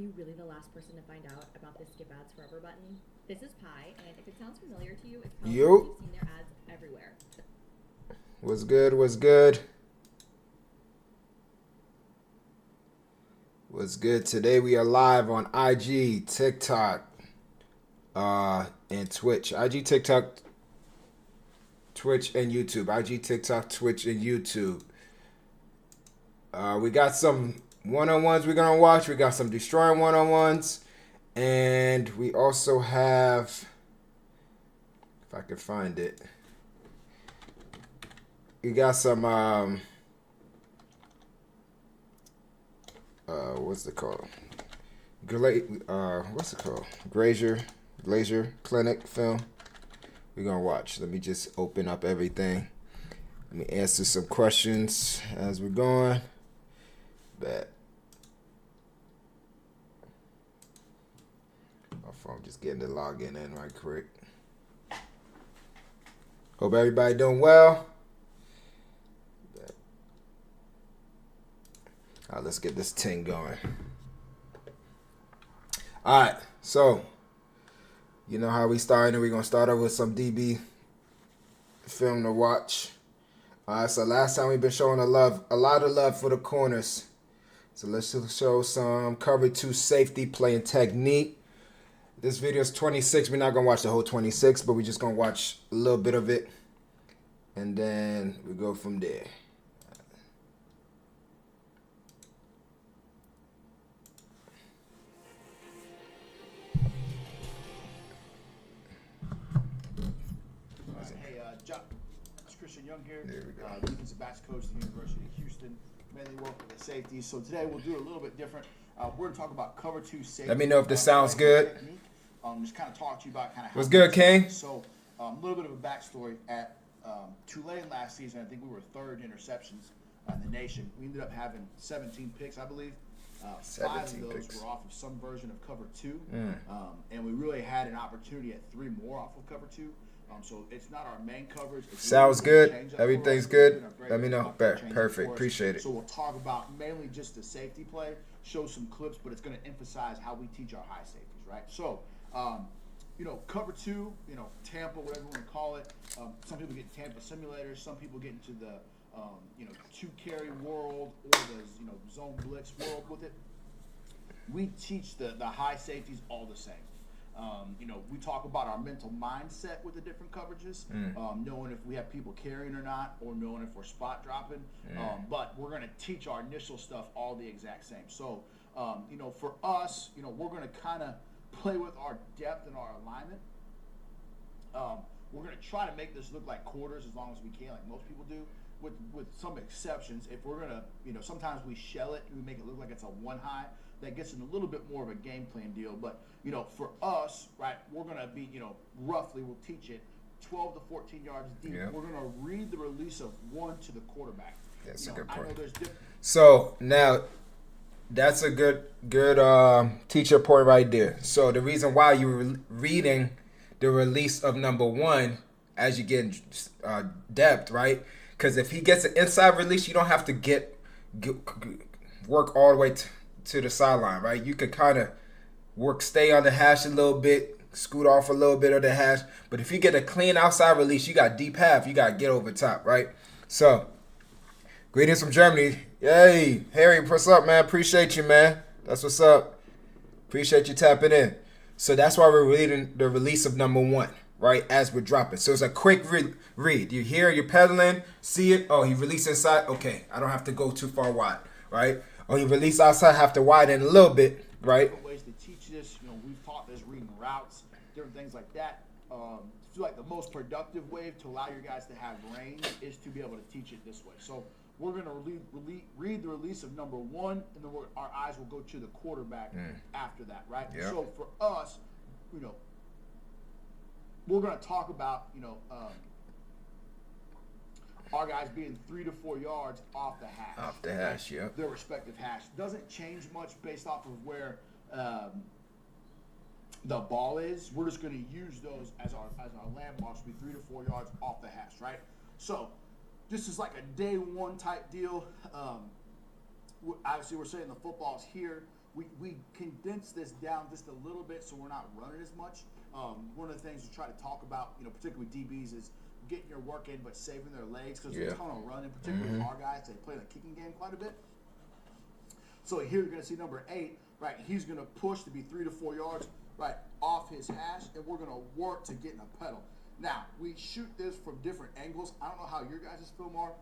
you really the last person to find out about the skip ads forever button? This is Pi, and if it sounds familiar to you, it's probably because you've seen their ads everywhere. What's good? What's good? What's good? Today we are live on IG, TikTok, and Twitch. IG, TikTok, Twitch, and YouTube. IG, TikTok, Twitch, and YouTube. We got some one-on-ones we're going to watch. We got some destroying one-on-ones. And we also have, if I can find it, we got some, what's it called? What's it called? Glazier Clinic film. We're going to watch. Let me just open up everything. Let me answer some questions as we're going. Bet. My phone just getting the login in right quick. Hope everybody doing well. Bet. All right, let's get this thing going. All right, so you know how we started. We're going to start off with some DB film to watch. All right, so last time we've been showing a lot of love for the corners. So let's just show some cover 2 safety playing technique. This video is 26. We're not going to watch the whole 26, but we're just going to watch a little bit of it. And then we go from there. Here. Defensive backs coach at the University of Houston. Mainly work with the safeties. So today we'll do a little bit different. We're going to talk about cover 2 safety. Let me know if this sounds good. Just kind of talk to you about kind of how. What's good, King? So a little bit of a backstory. At Tulane last season, I think we were 3rd in interceptions in the nation. We ended up having 17 picks, I believe. 5 of those were off of some version of cover 2. And we really had an opportunity at 3 more off of cover 2. So it's not our main coverage. Sounds good. Everything's good. Let me know. Perfect. Appreciate it. So we'll talk about mainly just the safety play, show some clips, but it's going to emphasize how we teach our high safeties, right? So, cover 2, Tampa, whatever you want to call it. Some people get Tampa simulators. Some people get into the, 2-carry world or the, zone blitz world with it. We teach the high safeties all the same. We talk about our mental mindset with the different coverages, knowing if we have people carrying or not, or knowing if we're spot dropping. But we're going to teach our initial stuff all the exact same. So, for us, we're going to kind of play with our depth and our alignment. We're going to try to make this look like quarters as long as we can, like most people do, with some exceptions. If we're going to, sometimes we shell it and we make it look like it's a 1 high. That gets in a little bit more of a game plan deal. But, for us, right, we're going to be, roughly, we'll teach it 12 to 14 yards deep. Yep. We're going to read the release of 1 to the quarterback. That's a good point. I know there's different. So, now, that's a good teacher point right there. So, the reason why you're reading the release of number 1 as you get depth, right? Because if he gets an inside release, you don't have to work all the way to the sideline, right? You can kind of stay on the hash a little bit, scoot off a little bit of the hash. But if you get a clean outside release, you got deep half, you got to get over top, right? So, greetings from Germany. Hey, Harry, what's up, man? Appreciate you, man. That's what's up. Appreciate you tapping in. So that's why we're reading the release of number 1, right, as we're dropping. So it's a quick read. You hear, you're pedaling, see it. Oh, he released inside. Okay, I don't have to go too far wide, right? Or you release outside, have to widen a little bit, right? Different ways to teach this. We've taught this reading routes, different things like that. I feel like the most productive way to allow your guys to have range is to be able to teach it this way. So we're going to read the release of number 1, and then our eyes will go to the quarterback after that, right? Yep. So for us, we're going to talk about, our guys being 3 to 4 yards off the hash. Off the hash, yeah. Their respective hash. Doesn't change much based off of where the ball is. We're just going to use those as our landmarks to be 3 to 4 yards off the hash, right? So this is like a day 1 type deal. Obviously, we're saying the football's here. we condense this down just a little bit so we're not running as much. One of the things we try to talk about, particularly DBs, is getting your work in but saving their legs, because there's a ton of running, particularly our guys. They play the kicking game quite a bit. So here you're going to see number 8, right? He's going to push to be 3 to 4 yards, right, off his hash, and we're going to work to get in a pedal. Now, we shoot this from different angles. I don't know how your guys' film are.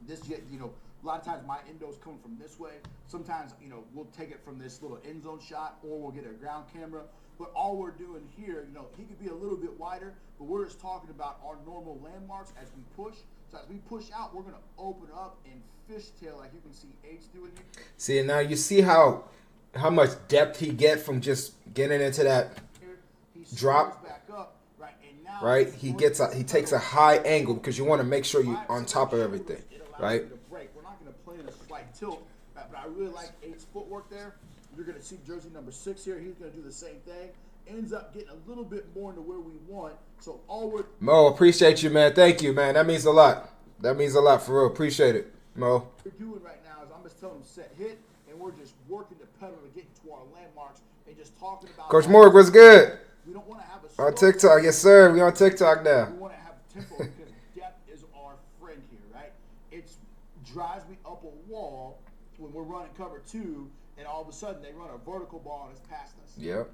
A lot of times my endo's coming from this way. Sometimes, we'll take it from this little end zone shot, or we'll get a ground camera. But all we're doing here, he could be a little bit wider, but we're just talking about our normal landmarks as we push. So as we push out, we're going to open up and fishtail, like you can see H doing here. See, now you see how much depth he get from just getting into that drop. Back up, right? And now right? He takes a high angle because you want to make sure you're on top of everything, right? We're not going to play in a slight tilt, but I really like H's footwork there. You're going to see jersey number 6 here. He's going to do the same thing. Ends up getting a little bit more into where we want. So all we're Mo, appreciate you, man. Thank you, man. That means a lot. That means a lot for real. Appreciate it, Mo. What we're doing right now is I'm just telling them set hit, and we're just working the pedal to get into our landmarks and just talking about. Coach Morg, what's good? We don't want to have a on TikTok, yes sir. We on TikTok now. We want to have tempo because depth is our friend here, right? It drives me up a wall when we're running cover 2, and all of a sudden they run a vertical ball and it's past us. Yep.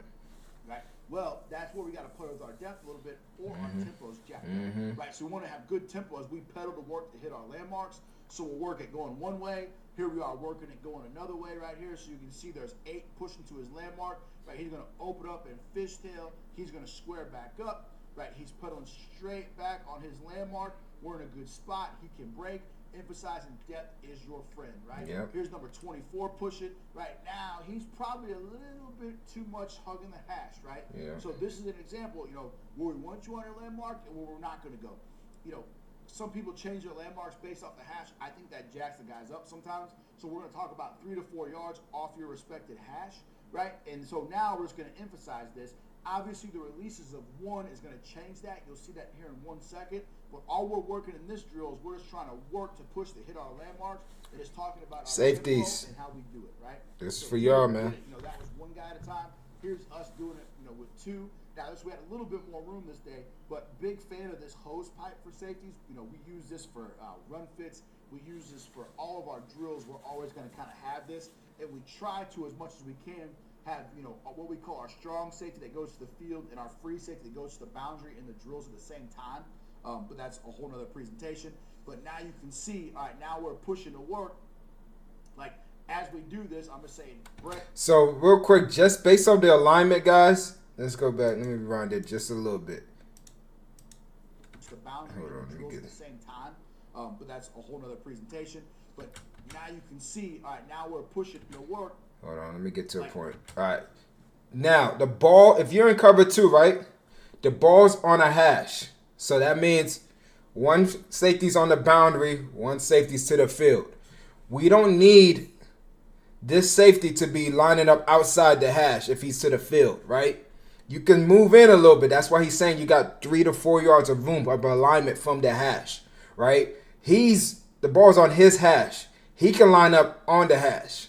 Right. Well, that's where we got to play with our depth a little bit, or our tempo's jacked up. Right. So we want to have good tempo as we pedal to work to hit our landmarks. So we'll work it going one way. Here we are working it going another way right here. So you can see there's 8 pushing to his landmark. Right. He's going to open up and fishtail. He's going to square back up. Right. He's pedaling straight back on his landmark. We're in a good spot. He can break. Emphasizing depth is your friend, right? Yep. Here's number 24 pushing. Right now, he's probably a little bit too much hugging the hash, right? Yeah. So this is an example, where we want you on your landmark and where we're not going to go. Some people change their landmarks based off the hash. I think that jacks the guys up sometimes. So we're going to talk about 3 to 4 yards off your respected hash, right? And so now we're just going to emphasize this. Obviously, the releases of 1 is going to change that. You'll see that here in 1 second. But all we're working in this drill is we're just trying to work to push to hit our landmarks. And it's talking about our safeties and how we do it, right? This is for y'all, man. That was 1 guy at a time. Here's us doing it, with 2. Now, we had a little bit more room this day, but big fan of this hose pipe for safeties. We use this for run fits. We use this for all of our drills. We're always going to kind of have this, and we try to, as much as we can, have what we call our strong safety that goes to the field and our free safety that goes to the boundary in the drills at the same time. But that's a whole nother presentation. But now you can see, all right, now we're pushing to work. Like, as we do this, I'm just saying, Brett. So, real quick, just based on the alignment, guys, let's go back. Let me rewind it just a little bit. The boundary and the drills at the same time. But that's a whole nother presentation. But now you can see, all right, now we're pushing to work. Hold on, let me get to a point. All right. Now, the ball, if you're in cover 2, right, the ball's on a hash. So that means 1 safety's on the boundary, 1 safety's to the field. We don't need this safety to be lining up outside the hash if he's to the field, right? You can move in a little bit. That's why he's saying you got 3 to 4 yards of room of alignment from the hash, right? The ball's on his hash. He can line up on the hash.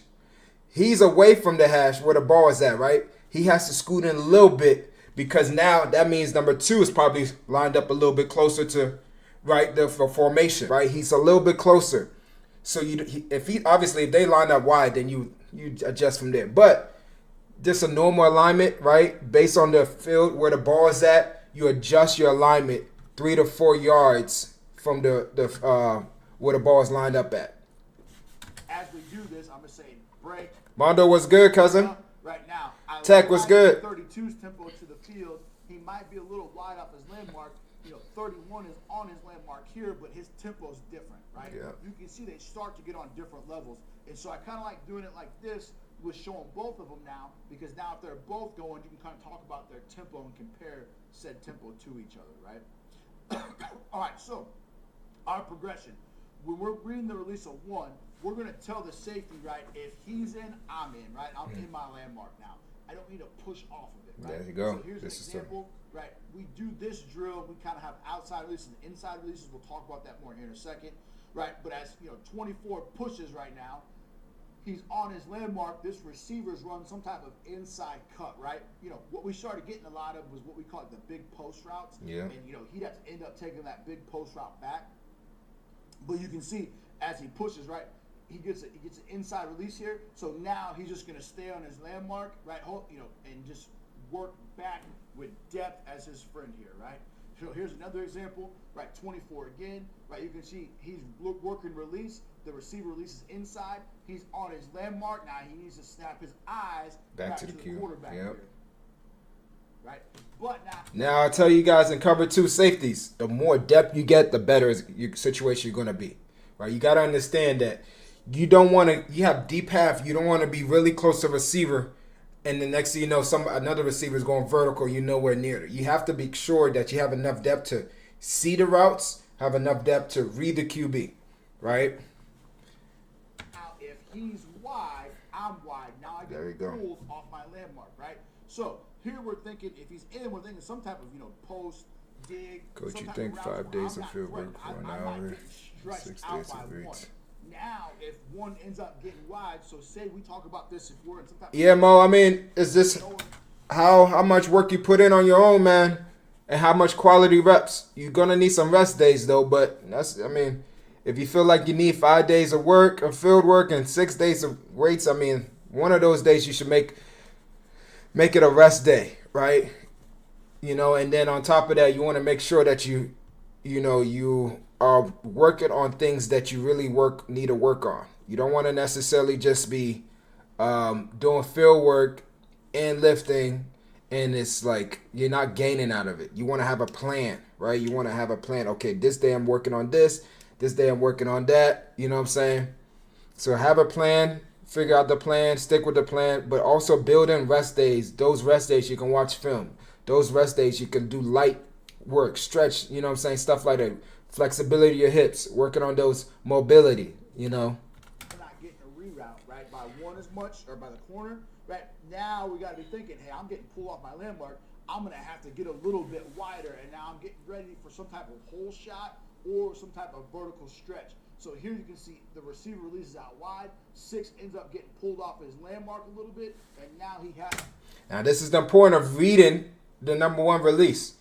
He's away from the hash where the ball is at, right? He has to scoot in a little bit because now that means number 2 is probably lined up a little bit closer to, right, the formation, right? He's a little bit closer. So if they line up wide, then you adjust from there. But just a normal alignment, right? Based on the field where the ball is at, you adjust your alignment 3 to 4 yards from the where the ball is lined up at. As we do this, I'm just saying break. Mondo, what's good, cousin? Right now, Tech, what's good? 32's tempo to the field. He might be a little wide off his landmark. 31 is on his landmark here, but his tempo is different, right? Yeah. You can see they start to get on different levels. And so I kind of like doing it like this with showing both of them now, because now if they're both going, you can kind of talk about their tempo and compare said tempo to each other, right? All right, so our progression. When we're reading the release of 1, we're going to tell the safety, right, if he's in, I'm in, right? I'm in my landmark now. I don't need to push off of it, right? There you go. So here's an example, right? We do this drill. We kind of have outside releases and inside releases. We'll talk about that more here in a second, right? But as 24 pushes right now, he's on his landmark. This receiver's run some type of inside cut, right? You know, what we started getting a lot of was what we call the big post routes. Yeah. And, you know, he'd have to end up taking that big post route back. But you can see as he pushes, right, he gets an inside release here. So now he's just going to stay on his landmark, right, you know, and just work back with depth as his friend here, right? So here's another example, right, 24 again, right? You can see he's working release. The receiver releases inside. He's on his landmark. Now he needs to snap his eyes back to the quarterback here. Right? But now I tell you guys, in cover 2 safeties, the more depth you get, the better is your situation you're going to be. Right? You got to understand that you don't want to, you have deep half, you don't want to be really close to receiver, and the next thing you know, another receiver is going vertical, you're nowhere near it. You have to be sure that you have enough depth to see the routes, have enough depth to read the QB, right? Now, if he's wide, I'm wide. Now I get pulled off my landmark, right? So here we're thinking, if he's in, we're thinking some type of, you know, post, dig. Coach, you think 5 days of field work for an hour, 6 days of reads. Now, if one ends up getting wide, so say we talk about this if we're in some type of... Yeah, Mo, I mean, is this how much work you put in on your own, man, and how much quality reps? You're going to need some rest days, though, but that's, I mean, if you feel like you need 5 days of work, of field work, and 6 days of weights, I mean, one of those days you should make it a rest day, right? You know, and then on top of that, you want to make sure that you are working on things that you really need to work on. You don't want to necessarily just be doing field work and lifting, and it's like you're not gaining out of it. You want to have a plan, right? You want to have a plan. Okay, this day I'm working on this day I'm working on that. You know what I'm saying? So have a plan, figure out the plan, stick with the plan, but also build in rest days. Those rest days you can watch film. Those rest days you can do light work, stretch, you know what I'm saying, stuff like that. Flexibility of your hips, working on those mobility, you know. We're not getting a reroute, right, by one as much or by the corner, right? Now we got to be thinking, hey, I'm getting pulled off my landmark. I'm going to have to get a little bit wider, and now I'm getting ready for some type of hole shot or some type of vertical stretch. So here you can see the receiver releases out wide. 6 ends up getting pulled off his landmark a little bit, and now he has... Now this is the point of reading the number 1 release.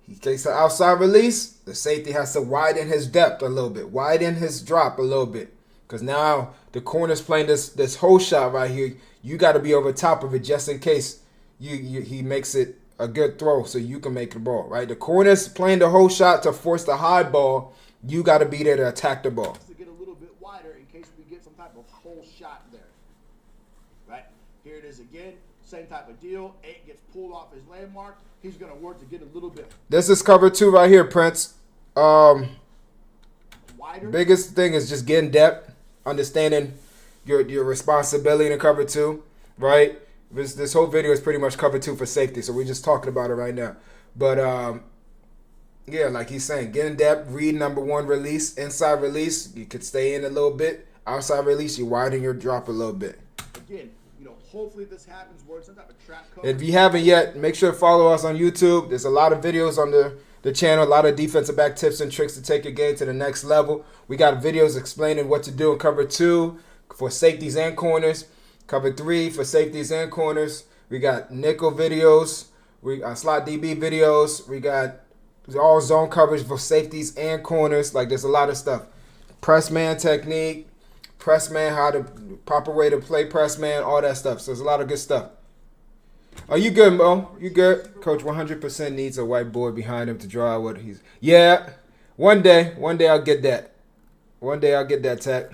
He takes the outside release. The safety has to widen his depth a little bit, widen his drop a little bit, because now the corner's playing this hole shot right here. You got to be over top of it just in case he makes it a good throw, so you can make the ball. Right, the corner's playing the hole shot to force the high ball. You got to be there to attack the ball. To get a little bit wider in case we get some type of hole shot there. Right here it is again. Same type of deal. 8 gets pulled off his landmark. He's going to work to get a little bit. This is cover 2 right here, Prince. Wider. Biggest thing is just getting depth, understanding your responsibility in cover 2, right? This whole video is pretty much cover 2 for safety, so we're just talking about it right now. But yeah, like he's saying, get in depth, read number 1 release, inside release, you could stay in a little bit. Outside release, you widen your drop a little bit. Again, you know, hopefully this happens where it's some type of trap cover. If you haven't yet, make sure to follow us on YouTube. There's a lot of videos on the channel, a lot of defensive back tips and tricks to take your game to the next level. We got videos explaining what to do in cover 2 for safeties and corners, cover 3 for safeties and corners. We got nickel videos, we got slot DB videos, we got all zone coverage for safeties and corners. Like, there's a lot of stuff. Press man technique, press man, how to proper way to play press man, all that stuff. So there's a lot of good stuff. Are you good, Mo? You good? Coach 100% needs a whiteboard behind him to draw out what he's... Yeah, one day I'll get that. One day I'll get that, Tech.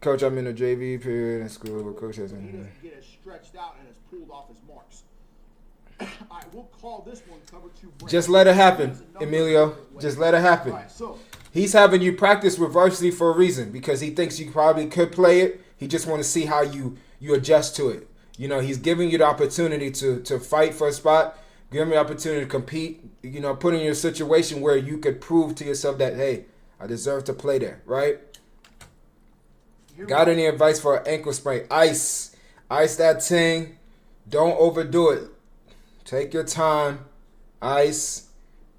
Coach, I'm in a JV period in school, but Coach hasn't... He doesn't get as stretched out and as pulled off his marks. All right, we'll call this one cover 2. Just let it happen, Emilio. Just let it happen. All right, so he's having you practice with varsity for a reason, because he thinks you probably could play it. He just want to see how you adjust to it. You know, he's giving you the opportunity to fight for a spot, giving you the opportunity to compete, you know, put in your situation where you could prove to yourself that, hey, I deserve to play there, right? Got any advice for an ankle sprain? Ice that thing. Don't overdo it. Take your time. Ice.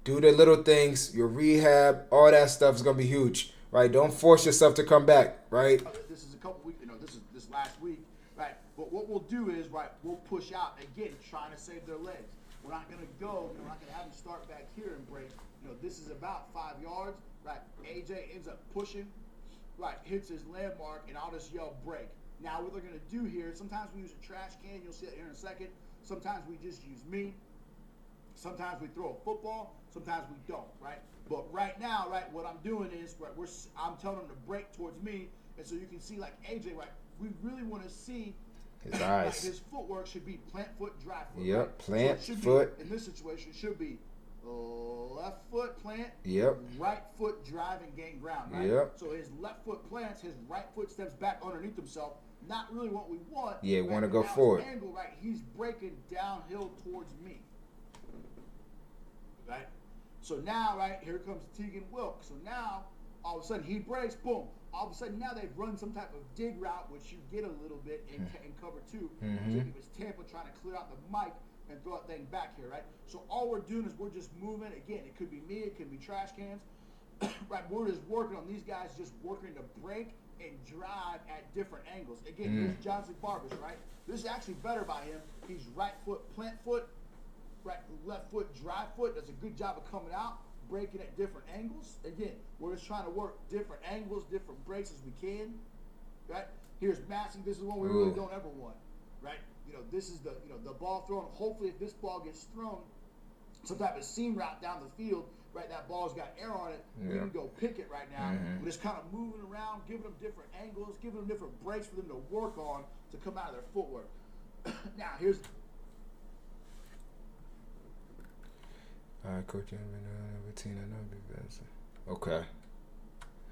Do the little things. Your rehab. All that stuff is going to be huge. right? Don't force yourself to come back, right? This is a couple weeks, this is this last week, right? But what we'll do is, right, we'll push out again, trying to save their legs. We're not gonna go, we're not gonna have them start back here and break. This is about 5 yards, right? AJ ends up pushing, right, hits his landmark, and I'll just yell break. Now what they're gonna do here, sometimes we use a trash can, you'll see it here in a second. Sometimes we just use me. Sometimes we throw a football, sometimes we don't, right? But right now, right, what I'm doing is, right, I'm telling them to break towards me, and so you can see, like AJ, right, we really want to see his eyes. Like his footwork should be plant foot, drive foot. Yep, right? plant so foot. In this situation, it should be left foot plant, yep, right foot drive and gain ground, right? Yep. So his left foot plants, his right foot steps back underneath himself. Not really what we want. Yeah, right? want to go Now his forward. Angle, right? He's breaking downhill towards me. Right? So now, right, here comes Tegan Wilk. So now, all of a sudden, he breaks, boom. All of a sudden, now they've run some type of dig route, which you get a little bit in cover two. Mm-hmm. It was Tampa trying to clear out the mic and throw that thing back here, right? So all we're doing is we're just moving. Again, it could be me, it could be trash cans. Right, we're just working on these guys just working to break and drive at different angles. Again, here's Johnson Barbers, right? This is actually better by him. He's right foot, plant foot, right, left foot, drive foot. Does a good job of coming out, breaking at different angles. Again, we're just trying to work different angles, different breaks as we can. Right? Here's Massing. This is one we really don't ever want. Right? This is the ball thrown. Hopefully, if this ball gets thrown, some type of seam route down the field, right? That ball's got air on it. We can go pick it right now. We're just kind of moving around, giving them different angles, giving them different breaks for them to work on to come out of their footwork. Now, here's. All right, coach. Okay.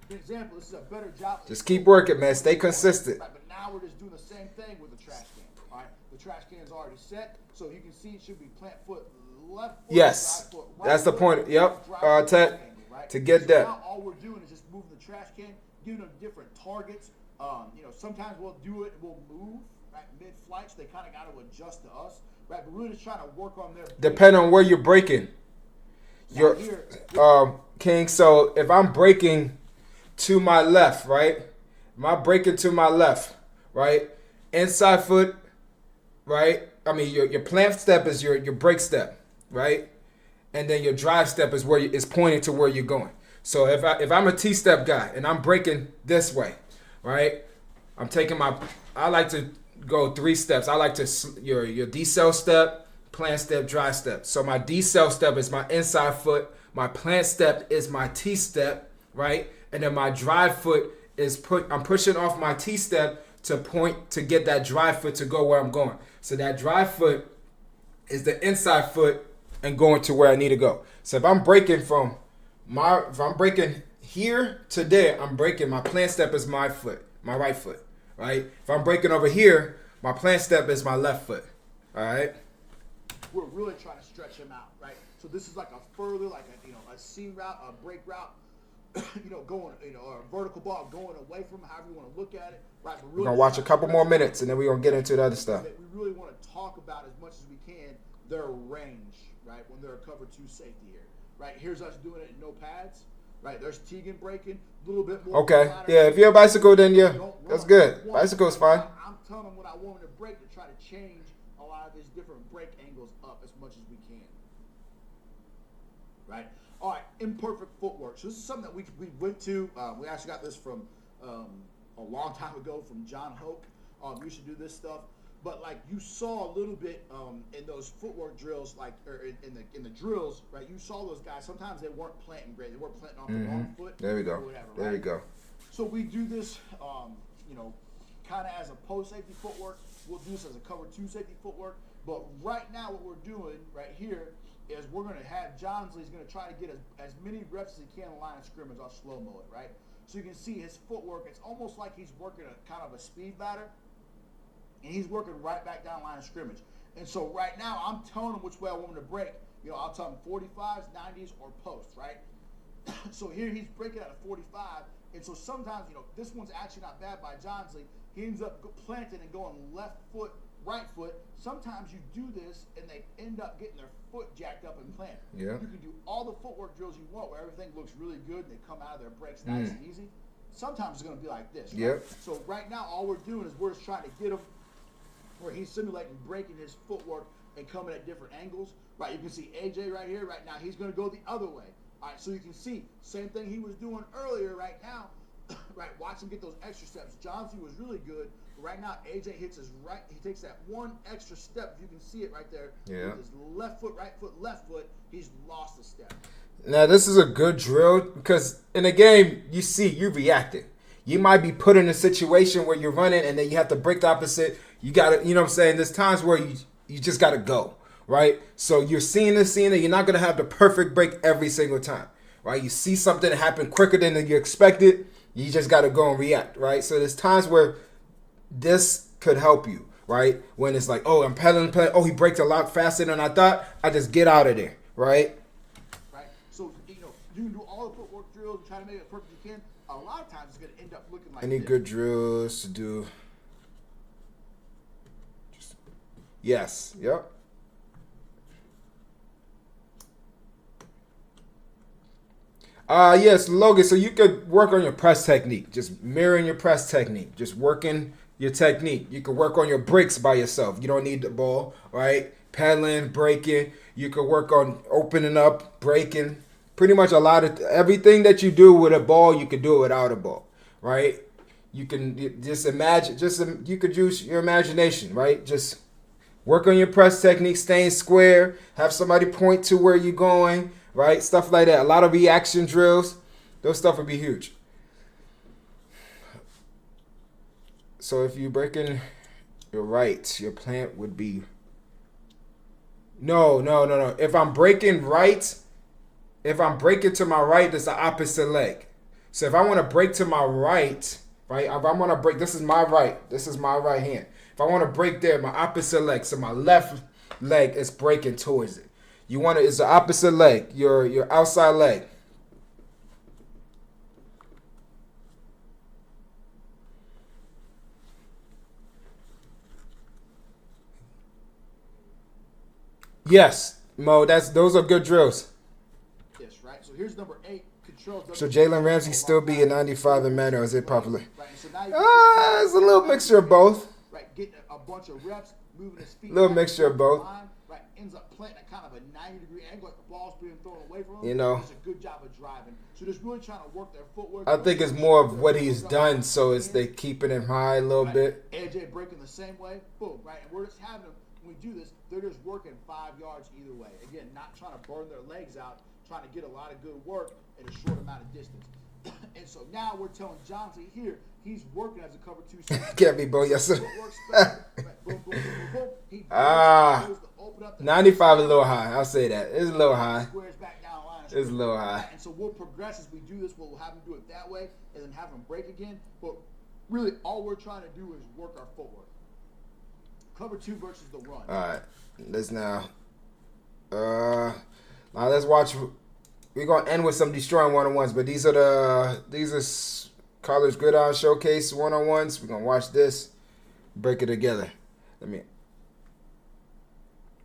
For example, this is a better job. Just keep working, man. Stay consistent. Right, but now we're just doing the same thing with the trash can. All right, the trash can is already set, so you can see it should be plant foot, left foot, yes, drive foot, right that's the foot, point. Yep, Ted, right? To so get that. Now all we're doing is just moving the trash can, giving them different targets. Sometimes we'll do it, we'll move right mid-flight, so they kind of got to adjust to us, right? But we're really just trying to work on their. Depending on where you're breaking. You're King. So if I'm breaking to my left, right? Am I breaking to my left, right? Inside foot, right? I mean, your plant step is your break step, right? And then your drive step is where is pointing to where you're going. So if I'm a T-step guy and I'm breaking this way, right? I'm taking I like to go 3 steps. I like to your decel step, plant step, drive step. So my decel step is my inside foot. My plant step is my T step, right? And then my drive foot is I'm pushing off my T step to point to get that drive foot to go where I'm going. So that drive foot is the inside foot and going to where I need to go. So if I'm breaking if I'm breaking here to there, I'm breaking, my plant step is my foot, my right foot, right? If I'm breaking over here, my plant step is my left foot, all right? We're really trying to stretch him out, right? So this is like a further, like a seam route, a break route, going, or a vertical ball going away from him, however you want to look at it, right? But really We're going to watch a couple more minutes, and then we're going to get into the other stuff. We really want to talk about as much as we can their range, right, when they're a cover 2 safety here, right? Here's us doing it in no pads, right? There's Tegan breaking, a little bit more. Okay, yeah, if you're a bicycle, then yeah, that's good. Bicycle's fine. I'm telling them what I want him to break to try to change a lot of his different break angles up as much as we can. Right? All right, imperfect footwork. So this is something that we went to. We actually got this from a long time ago from John Hoke. You should do this stuff. But like you saw a little bit in those footwork drills, like or in the drills, right? You saw those guys. Sometimes they weren't planting great. They weren't planting off the wrong foot. There we go. Or whatever, there right? we go. So we do this, kind of as a post safety footwork. We'll do this as a cover 2 safety footwork. But right now, what we're doing right here is we're going to have Johnsley's going to try to get as many reps as he can on the line of scrimmage. I'll slow mo it, right? So you can see his footwork. It's almost like he's working a kind of a speed ladder, and he's working right back down the line of scrimmage. And so right now, I'm telling him which way I want him to break. I'll tell him 45s, 90s, or post, right? So here he's breaking out of 45, and so sometimes, this one's actually not bad by Johnsley. He ends up planting and going left foot right foot. Sometimes you do this and they end up getting their foot jacked up and planted. Yeah. You can do all the footwork drills you want where everything looks really good and they come out of their breaks nice and easy. Sometimes it's going to be like this. Right? Yep. So right now, all we're doing is we're just trying to get him where he's simulating breaking his footwork and coming at different angles. Right, you can see AJ right here. Right now, he's going to go the other way. All right, so you can see same thing he was doing earlier. Right now, right, watch him get those extra steps. Johnsy was really good. But right now, AJ hits his right. He takes that one extra step. You can see it right there. Yeah. With his left foot, right foot, left foot. He's lost a step. Now, this is a good drill because in a game, you see, you reacting. You might be put in a situation where you're running and then you have to break the opposite. You got to, you know what I'm saying? There's times where you just got to go, right? So you're seeing this, you're not going to have the perfect break every single time, right? You see something happen quicker than you expected. You just got to go and react, right? So there's times where this could help you, right? When it's like, oh, I'm pedaling. Oh, he breaks a lot faster than I thought. I just get out of there, right? So, you can do all the footwork drills and try to make it perfect you can. A lot of times it's going to end up looking like Any this. good drills to do? Yes. Yep. Yes, Logan. So you could work on your press technique. Just mirroring your press technique. Just working your technique. You could work on your breaks by yourself. You don't need the ball, right? Pedaling, breaking. You could work on opening up, breaking. Pretty much a lot of everything that you do with a ball, you could do it without a ball, right? You can just imagine, you could use your imagination, right? Just work on your press technique, staying square, have somebody point to where you're going, right? Stuff like that. A lot of reaction drills, those stuff would be huge. So if you're breaking your right, your plant would be, no. If I'm breaking to my right, that's the opposite leg. So if I want to break to my right, right? If I want to break, this is my right hand. If I want to break there, my opposite leg, so my left leg is breaking towards it. It's the opposite leg, your outside leg. Yes, Mo, those are good drills. Yes, right. So here's number 8. Control. So Jalen Ramsey still be a 95 in man, or is it popular? Right. So now It's a little mixture of both. Right. Getting a bunch of reps, moving his feet. Little mixture of both. Right. Ends up planting at kind of a 90-degree angle, like the ball's being thrown away from him. You know. Does a good job of driving. So just really trying to work their footwork. I think it's more of what he's done, so it's they keeping him high a little bit. AJ breaking the same way, boom, right? And we're just having them, when we do this, they're just working 5 yards either way. Again, not trying to burn their legs out, trying to get a lot of good work in a short amount of distance. And so now we're telling Johnson here, he's working as a cover 2 safety. Get me, bro. Yes, sir. Boom, boom, boom, boom, boom. 95 is a little high. I'll say that. It's a little high. Squares back down line. It's a little high. And so we'll progress as we do this. We'll have him do it that way and then have him break again. But really, all we're trying to do is work our footwork. Cover 2 versus the run. All right. Now let's watch. We're gonna end with some destroying one-on-ones, but these are college gridiron showcase one-on-ones. We're gonna watch this, break it together.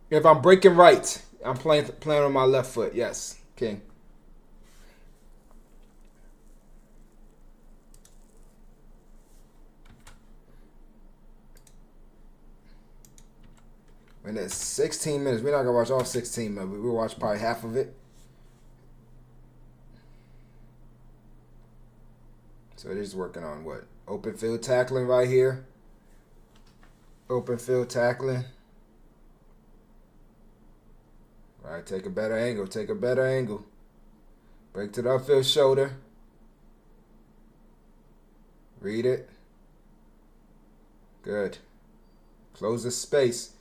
If I'm breaking right, I'm playing on my left foot. Yes, King. And it's 16 minutes. We're not gonna watch all 16 minutes. We'll watch probably half of it. So it is working on what? Open field tackling right here. Open field tackling. All right, take a better angle. Take a better angle. Break to the upfield shoulder. Read it. Good. Close the space.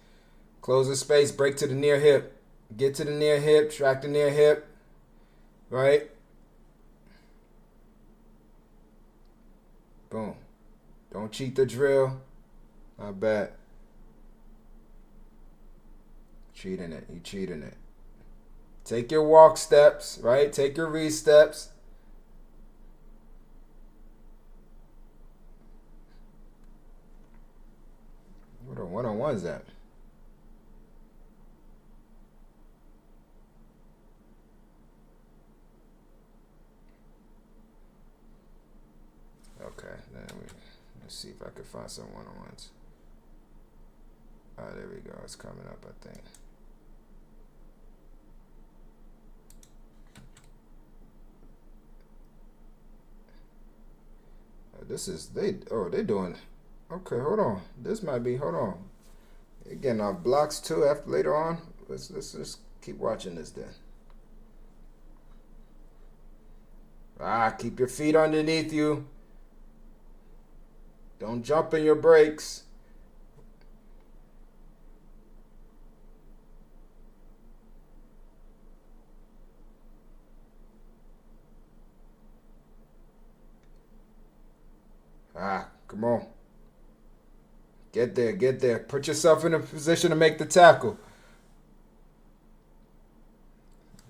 Close the space. Break to the near hip. Get to the near hip. Track the near hip. Right? Boom. Don't cheat the drill. Not bad. Cheating it. You cheating it. Take your walk steps, right? Take your read steps. What a one-on-one's at? Okay, let's see if I can find some one-on-ones. There we go. It's coming up, I think. This is they doing. Okay, hold on. This might be. Hold on. They're getting off blocks too. After later on, let's just keep watching this then. Keep your feet underneath you. Don't jump in your brakes. Come on. Get there, get there. Put yourself in a position to make the tackle.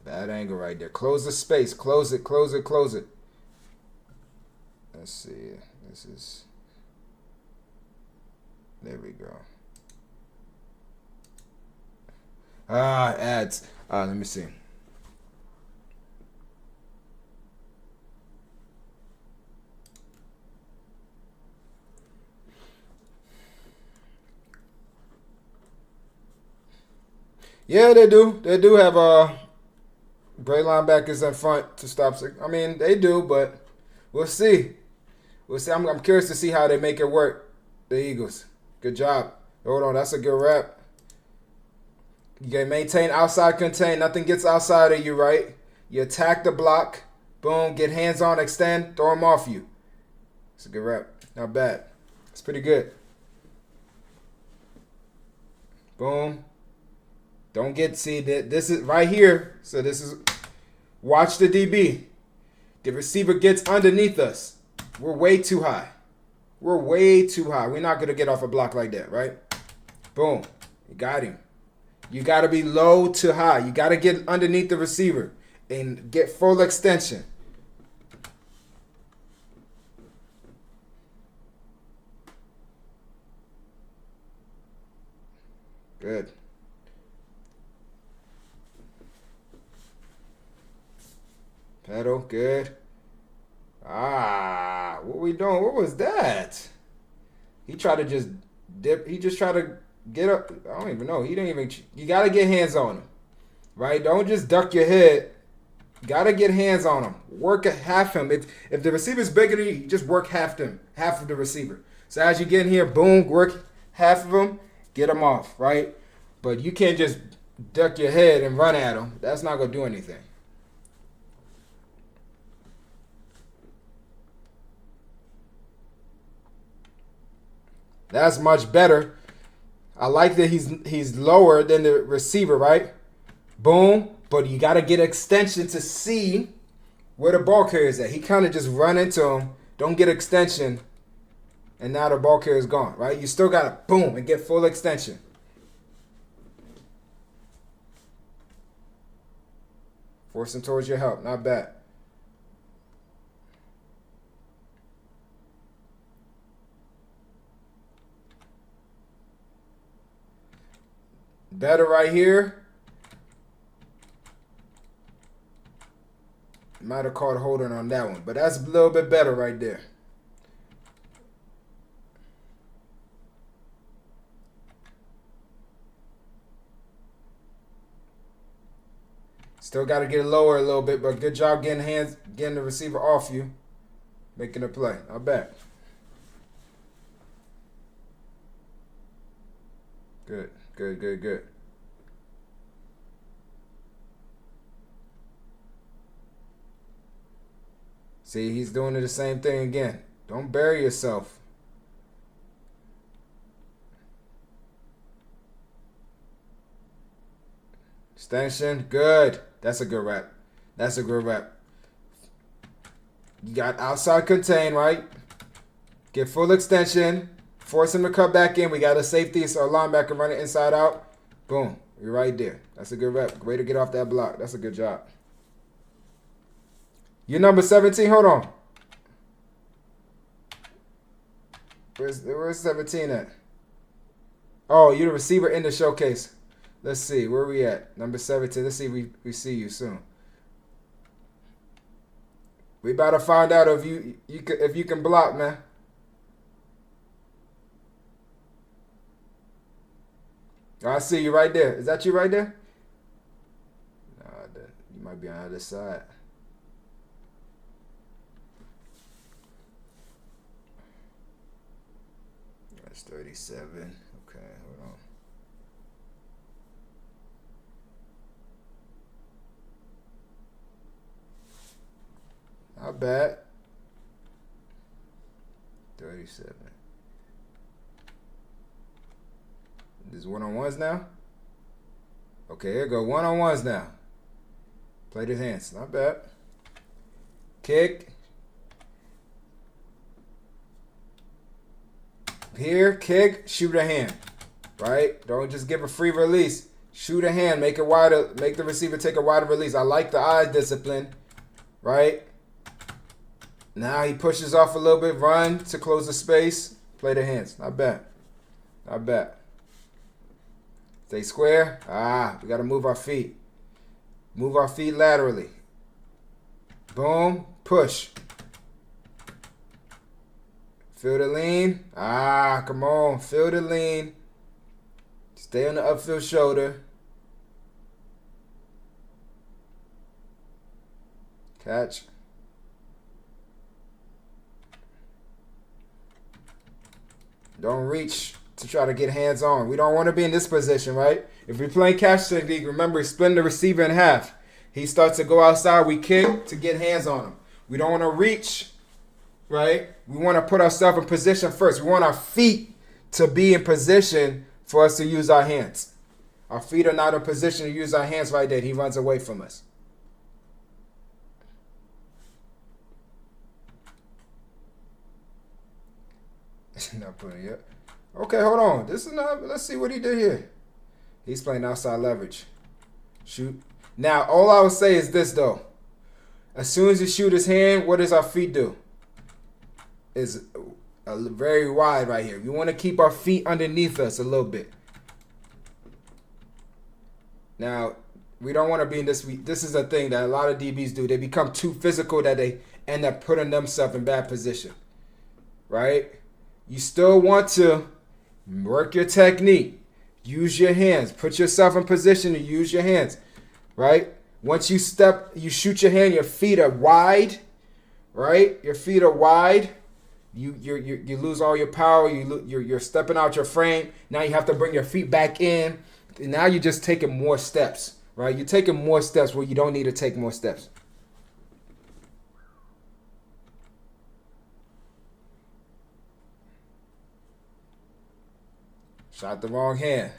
Bad angle right there. Close the space. Close it, close it, close it. Let's see. This is... There we go. Ads. Let me see. Yeah, they do. They do have great linebackers in front to stop. I mean, they do, but we'll see. We'll see. I'm curious to see how they make it work. The Eagles. Good job. Hold on, that's a good wrap. You can maintain outside contain. Nothing gets outside of you, right? You attack the block. Boom. Get hands on, extend, throw them off you. It's a good wrap. Not bad. It's pretty good. Boom. Don't get, see that this is right here. So this is, watch the DB. The receiver gets underneath us. We're way too high. We're way too high. We're not going to get off a block like that, right? Boom. You got him. You got to be low to high. You got to get underneath the receiver and get full extension. Good. Pedal, good. What we doing? What was that? He tried to just dip. He just tried to get up. I don't even know. He didn't even. You got to get hands on him, right? Don't just duck your head. You got to get hands on him. Work half him. If the receiver's bigger than you, just work half of the receiver. So as you get in here, boom, work half of him, get him off, right? But you can't just duck your head and run at him. That's not going to do anything. That's much better. I like that he's lower than the receiver, right? Boom. But you got to get extension to see where the ball carrier is at. He kind of just run into him. Don't get extension. And now the ball carrier is gone, right? You still got to boom and get full extension. Force him towards your help. Not bad. Better right here. Might have caught holding on that one, but that's a little bit better right there. Still got to get it lower a little bit, but good job getting the receiver off you, making a play. Not bad. Good, good, good, good. See, he's doing the same thing again. Don't bury yourself. Extension, good. That's a good rep. That's a good rep. You got outside contain, right? Get full extension. Force him to cut back in. We got a safety, so a linebacker running inside out. Boom. You're right there. That's a good rep. Way to get off that block. That's a good job. You're number 17. Hold on. Where's 17 at? Oh, you're the receiver in the showcase. Let's see. Where we at? Number 17. Let's see if we see you soon. We about to find out if you can block, man. Oh, I see you right there. Is that you right there? Nah, you might be on the other side. That's 37. Okay, hold on. Not bad. 37. There's one-on-ones now? Okay, here we go. One-on-ones now. Play his hands. Not bad. Kick. Here, kick, shoot a hand. Right? Don't just give a free release. Shoot a hand. Make it wider. Make the receiver take a wider release. I like the eye discipline. Right? Now he pushes off a little bit. Run to close the space. Play the hands. Not bad. Not bad. Stay square. We got to move our feet. Move our feet laterally. Boom. Push. Feel the lean. Come on. Feel the lean. Stay on the upfield shoulder. Catch. Don't reach to try to get hands on. We don't want to be in this position, right? If we're playing catch technique, remember, split the receiver in half. He starts to go outside. We kick to get hands on him. We don't want to reach, right? We want to put ourselves in position first. We want our feet to be in position for us to use our hands. Our feet are not in position to use our hands right there. He runs away from us. Not putting it. Okay, hold on. This is not. Let's see what he did here. He's playing outside leverage. Shoot. Now, all I would say is this, though. As soon as you shoot his hand, what does our feet do? Is very wide right here. We want to keep our feet underneath us a little bit. Now, we don't want to be in this. This is a thing that a lot of DBs do. They become too physical that they end up putting themselves in bad position. Right? You still want to work your technique. Use your hands. Put yourself in position to use your hands. Right? Once you step, you shoot your hand, your feet are wide. Right? Your feet are wide. You lose all your power. You're stepping out your frame. Now you have to bring your feet back in. And now you're just taking more steps. Right? You're taking more steps where you don't need to take more steps. Shot the wrong hand.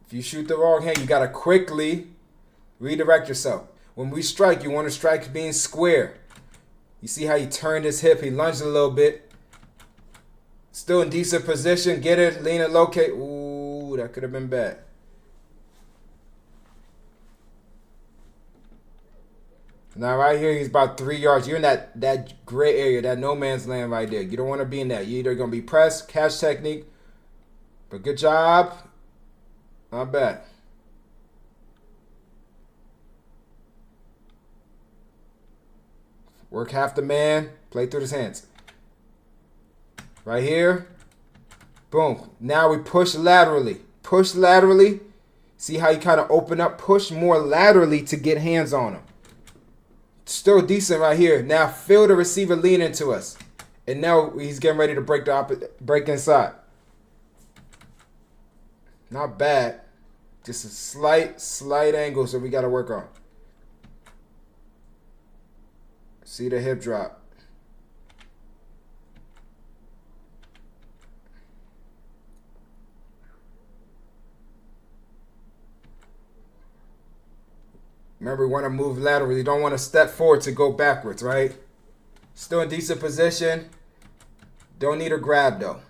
If you shoot the wrong hand, you got to quickly redirect yourself. When we strike, you want to strike being square. You see how he turned his hip. He lunged a little bit. Still in decent position. Get it. Lean and locate. Ooh, that could have been bad. Now right here, he's about 3 yards. You're in that gray area, that no man's land right there. You don't want to be in that. You're either going to be pressed, catch technique. But good job. Not bad. Work half the man. Play through his hands. Right here. Boom. Now we push laterally. Push laterally. See how you kind of open up? Push more laterally to get hands on him. Still decent right here. Now feel the receiver lean into us. And now he's getting ready to break inside. Not bad. Just a slight angle, so we got to work on. See the hip drop. Remember, we want to move laterally. You don't want to step forward to go backwards, right? Still in decent position. Don't need a grab, though.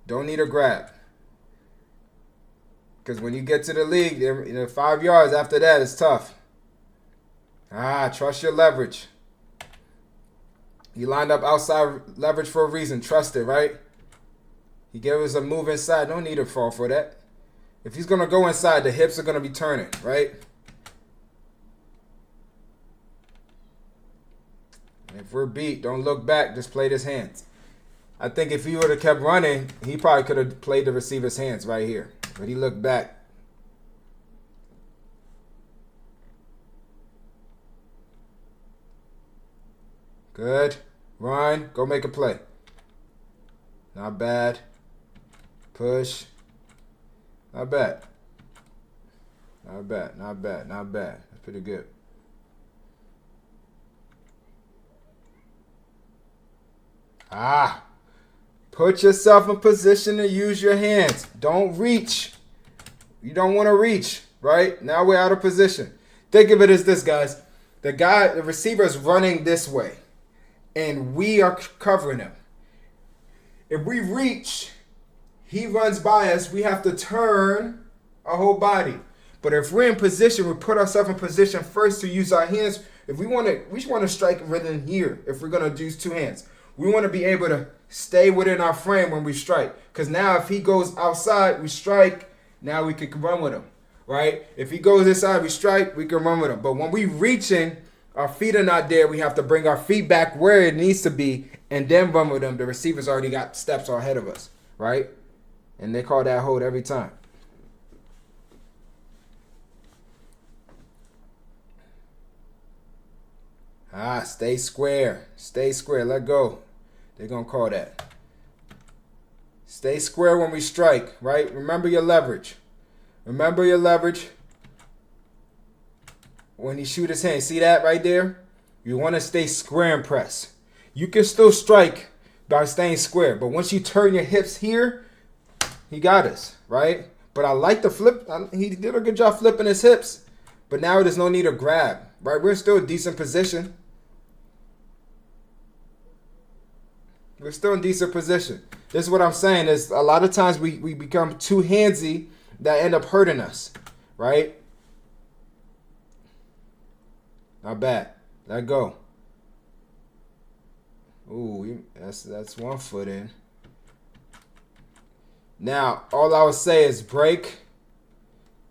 Don't need a grab. Because when you get to the league, 5 yards after that, it's tough. Trust your leverage. You lined up outside leverage for a reason. Trust it, right? He gave us a move inside. No need to fall for that. If he's going to go inside, the hips are going to be turning, right? If we're beat, don't look back. Just play his hands. I think if he would have kept running, he probably could have played the receiver's hands right here. But he looked back. Good. Run. Go make a play. Not bad. Push. Not bad. Not bad. Not bad. Not bad. That's pretty good. Put yourself in position to use your hands. Don't reach. You don't want to reach, right? Now we're out of position. Think of it as this, guys. The receiver is running this way, and we are covering him. If we reach, he runs by us. We have to turn our whole body. But if we're in position, we put ourselves in position first to use our hands. If we want to strike within here. If we're going to use two hands, we want to be able to stay within our frame when we strike. Because now if he goes outside, we strike. Now we can run with him, right? If he goes inside, we strike, we can run with him. But when we reaching, our feet are not there. We have to bring our feet back where it needs to be and then run with them. The receiver's already got steps ahead of us, right? And they call that hold every time. Stay square. Stay square. Let go. They're going to call that. Stay square when we strike, right? Remember your leverage. Remember your leverage. When he shoot his hand, see that right there? You want to stay square and press. You can still strike by staying square. But once you turn your hips here, he got us, right? But I like the flip. He did a good job flipping his hips. But now there's no need to grab, right? We're still in decent position. We're still in decent position. This is what I'm saying is a lot of times we become too handsy that end up hurting us, right? Not bad. Let go. Ooh, that's 1 foot in. Now, all I would say is break.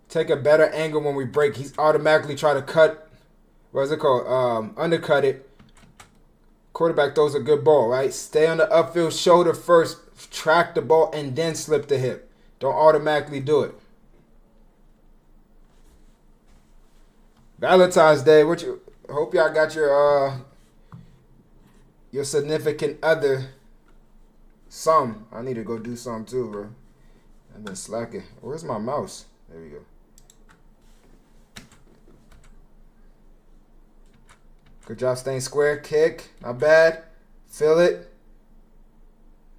Take a better angle when we break. He's automatically try to cut. What is it called? Undercut it. Quarterback throws a good ball, right? Stay on the upfield shoulder first. Track the ball and then slip the hip. Don't automatically do it. Valentine's Day. Hope y'all got your significant other. Some. I need to go do some too, bro. I've been slacking. Where's my mouse? There we go. Good job staying square. Kick. Not bad. Feel it.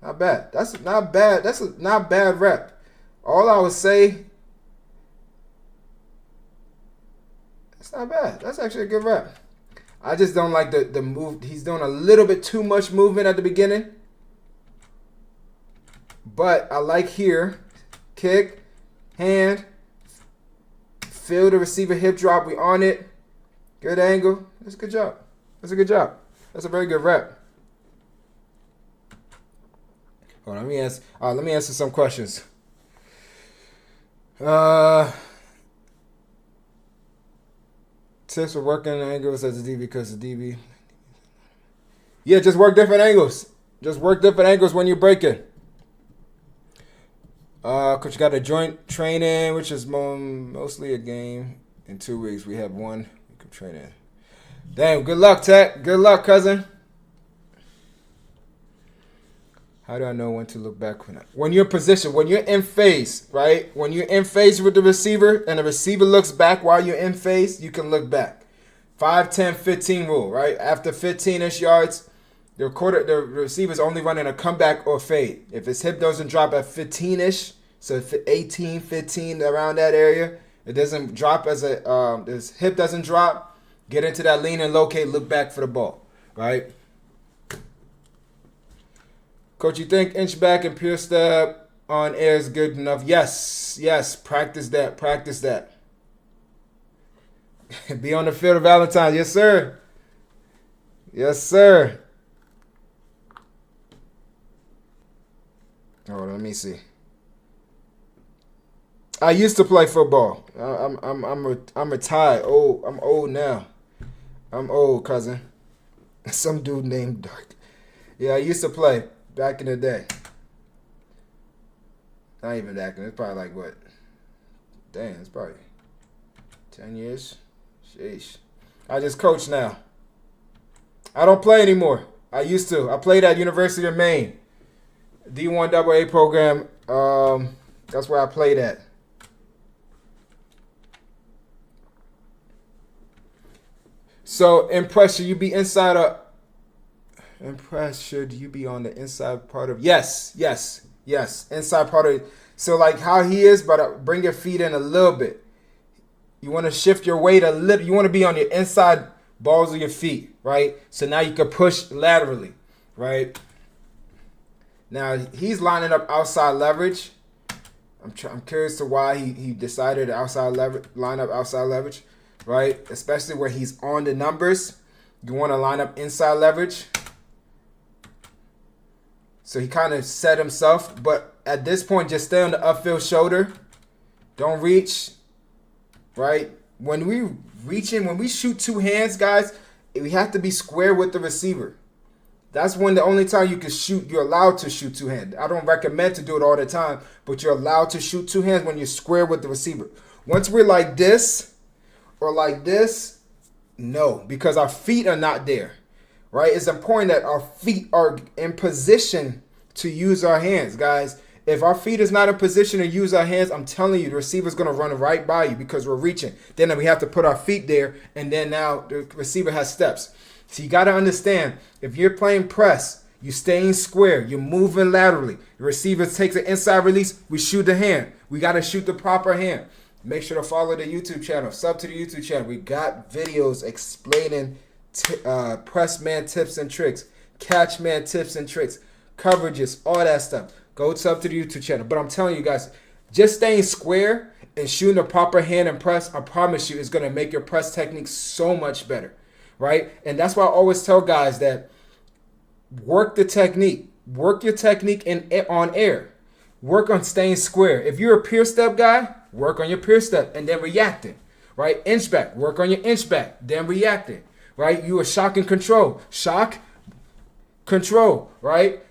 Not bad. That's not bad. That's a not bad rep. All I would say, that's not bad. That's actually a good rep. I just don't like the move. He's doing a little bit too much movement at the beginning. But I like here. Kick. Hand. Feel the receiver hip drop. We on it. Good angle. That's a good job. That's a good job. That's a very good rep. Hold on, let me answer some questions. Tips for working angles as a DB because the DB. Yeah, just work different angles. Just work different angles when you're breaking. Coach got a joint training, which is mostly a game. In 2 weeks, we have one week of training. Damn, good luck, Tech. Good luck, cousin. How do I know when to look back? When you're in position, when you're in phase, right? When you're in phase with the receiver and the receiver looks back while you're in phase, you can look back. 5, 10, 15 rule, right? After 15-ish yards, the receiver's only running a comeback or fade. If his hip doesn't drop at 15-ish, so 18, 15, around that area, it doesn't drop his hip doesn't drop, get into that lean and locate, look back for the ball, right? Coach, you think inch back and pure step on air is good enough? Yes. Practice that. Be on the field of Valentine's. Yes, sir. Yes, sir. Hold on, let me see. I used to play football. I'm retired. Oh, I'm old now. I'm old, cousin. Some dude named Dark. Yeah, I used to play back in the day. Not even back in. It's probably like what? Damn, it's probably 10 years. Sheesh. I just coach now. I don't play anymore. I used to. I played at University of Maine. D1 AA program. That's where I played at. So, Impress, should you be inside a... Impress, should you be on the inside part of... Yes. Inside part of... So, like how he is, but bring your feet in a little bit. You want to shift your weight a little. You want to be on your inside balls of your feet, right? So now you can push laterally, right? Now, he's lining up outside leverage. I'm curious to why he decided to line up outside leverage, right? Especially where he's on the numbers. You want to line up inside leverage. So he kind of set himself. But at this point, just stay on the upfield shoulder. Don't reach, right? When we shoot two hands, guys, we have to be square with the receiver. That's when the only time you can shoot, you're allowed to shoot two hands. I don't recommend to do it all the time, but you're allowed to shoot two hands when you're square with the receiver. Once we're like this or like this, no, because our feet are not there, right? It's important that our feet are in position to use our hands, guys. If our feet is not in position to use our hands, I'm telling you, the receiver's going to run right by you because we're reaching. Then we have to put our feet there, and then now the receiver has steps. So you got to understand, if you're playing press, you're staying square, you're moving laterally. The receiver takes an inside release, we shoot the hand. We got to shoot the proper hand. Make sure to follow the YouTube channel. Sub to the YouTube channel. We got videos explaining press man tips and tricks, catch man tips and tricks, coverages, all that stuff. Go sub to the YouTube channel. But I'm telling you guys, just staying square and shooting the proper hand and press, I promise you, is going to make your press technique so much better, right? And that's why I always tell guys that work the technique. Work your technique on air. Work on staying square. If you're a pure step guy, work on your pure step and then reacting, right? Inch back. Work on your inch back, then reacting, right? You are shock and control. Shock, control, right?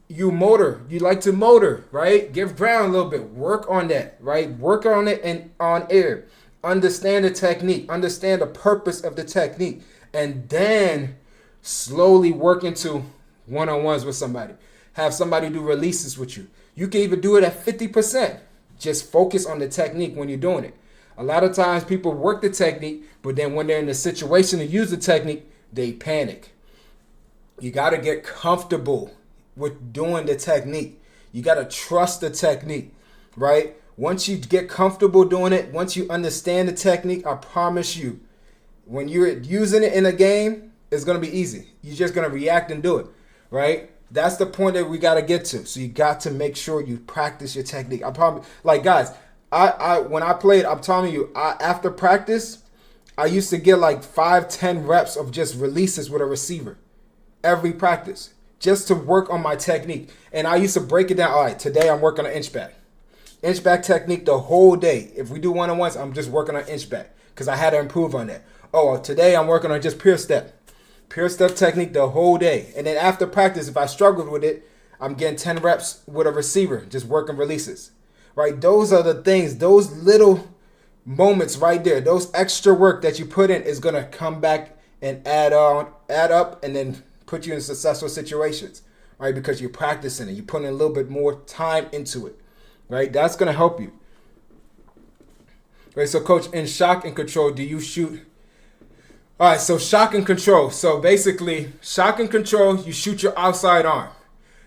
You like to motor, right? Give ground a little bit. Work on that, right? Work on it and on air. Understand the technique. Understand the purpose of the technique. And then slowly work into one-on-ones with somebody. Have somebody do releases with you. You can even do it at 50%. Just focus on the technique when you're doing it. A lot of times people work the technique, but then when they're in the situation to use the technique, they panic. You got to get comfortable with doing the technique. You got to trust the technique, right? Once you get comfortable doing it, once you understand the technique, I promise you, when you're using it in a game, it's going to be easy. You're just going to react and do it, right? That's the point that we got to get to. So you got to make sure you practice your technique. I probably, like guys, I when I played, I'm telling you, after practice, I used to get like 5-10 reps of just releases with a receiver every practice, just to work on my technique. And I used to break it down. All right, today I'm working on inch back. Inch back technique the whole day. If we do one-on-ones, I'm just working on inch back because I had to improve on that. Oh, today I'm working on just pure step. Pure step technique the whole day. And then after practice, if I struggled with it, I'm getting 10 reps with a receiver, just working releases. Right? Those are the things, those little moments right there, those extra work that you put in is going to come back and add up, and then put you in successful situations, right? Because you're practicing it. You're putting a little bit more time into it, right? That's going to help you. Right, so coach, in shock and control, do you shoot? All right, so shock and control. So basically, shock and control, you shoot your outside arm.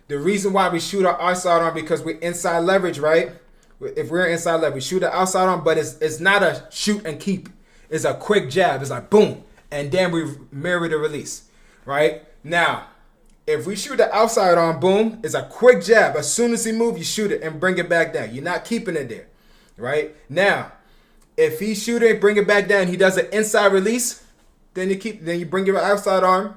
The reason why we shoot our outside arm because we're inside leverage, right? If we're inside leverage, we shoot the outside arm, but it's not a shoot and keep. It's a quick jab. It's like boom, and then we mirror the release, right? Now, if we shoot the outside arm, boom, it's a quick jab. As soon as he moves, you shoot it and bring it back down. You're not keeping it there, right? Now, if he shoot it, bring it back down, he does an inside release, then you bring your outside arm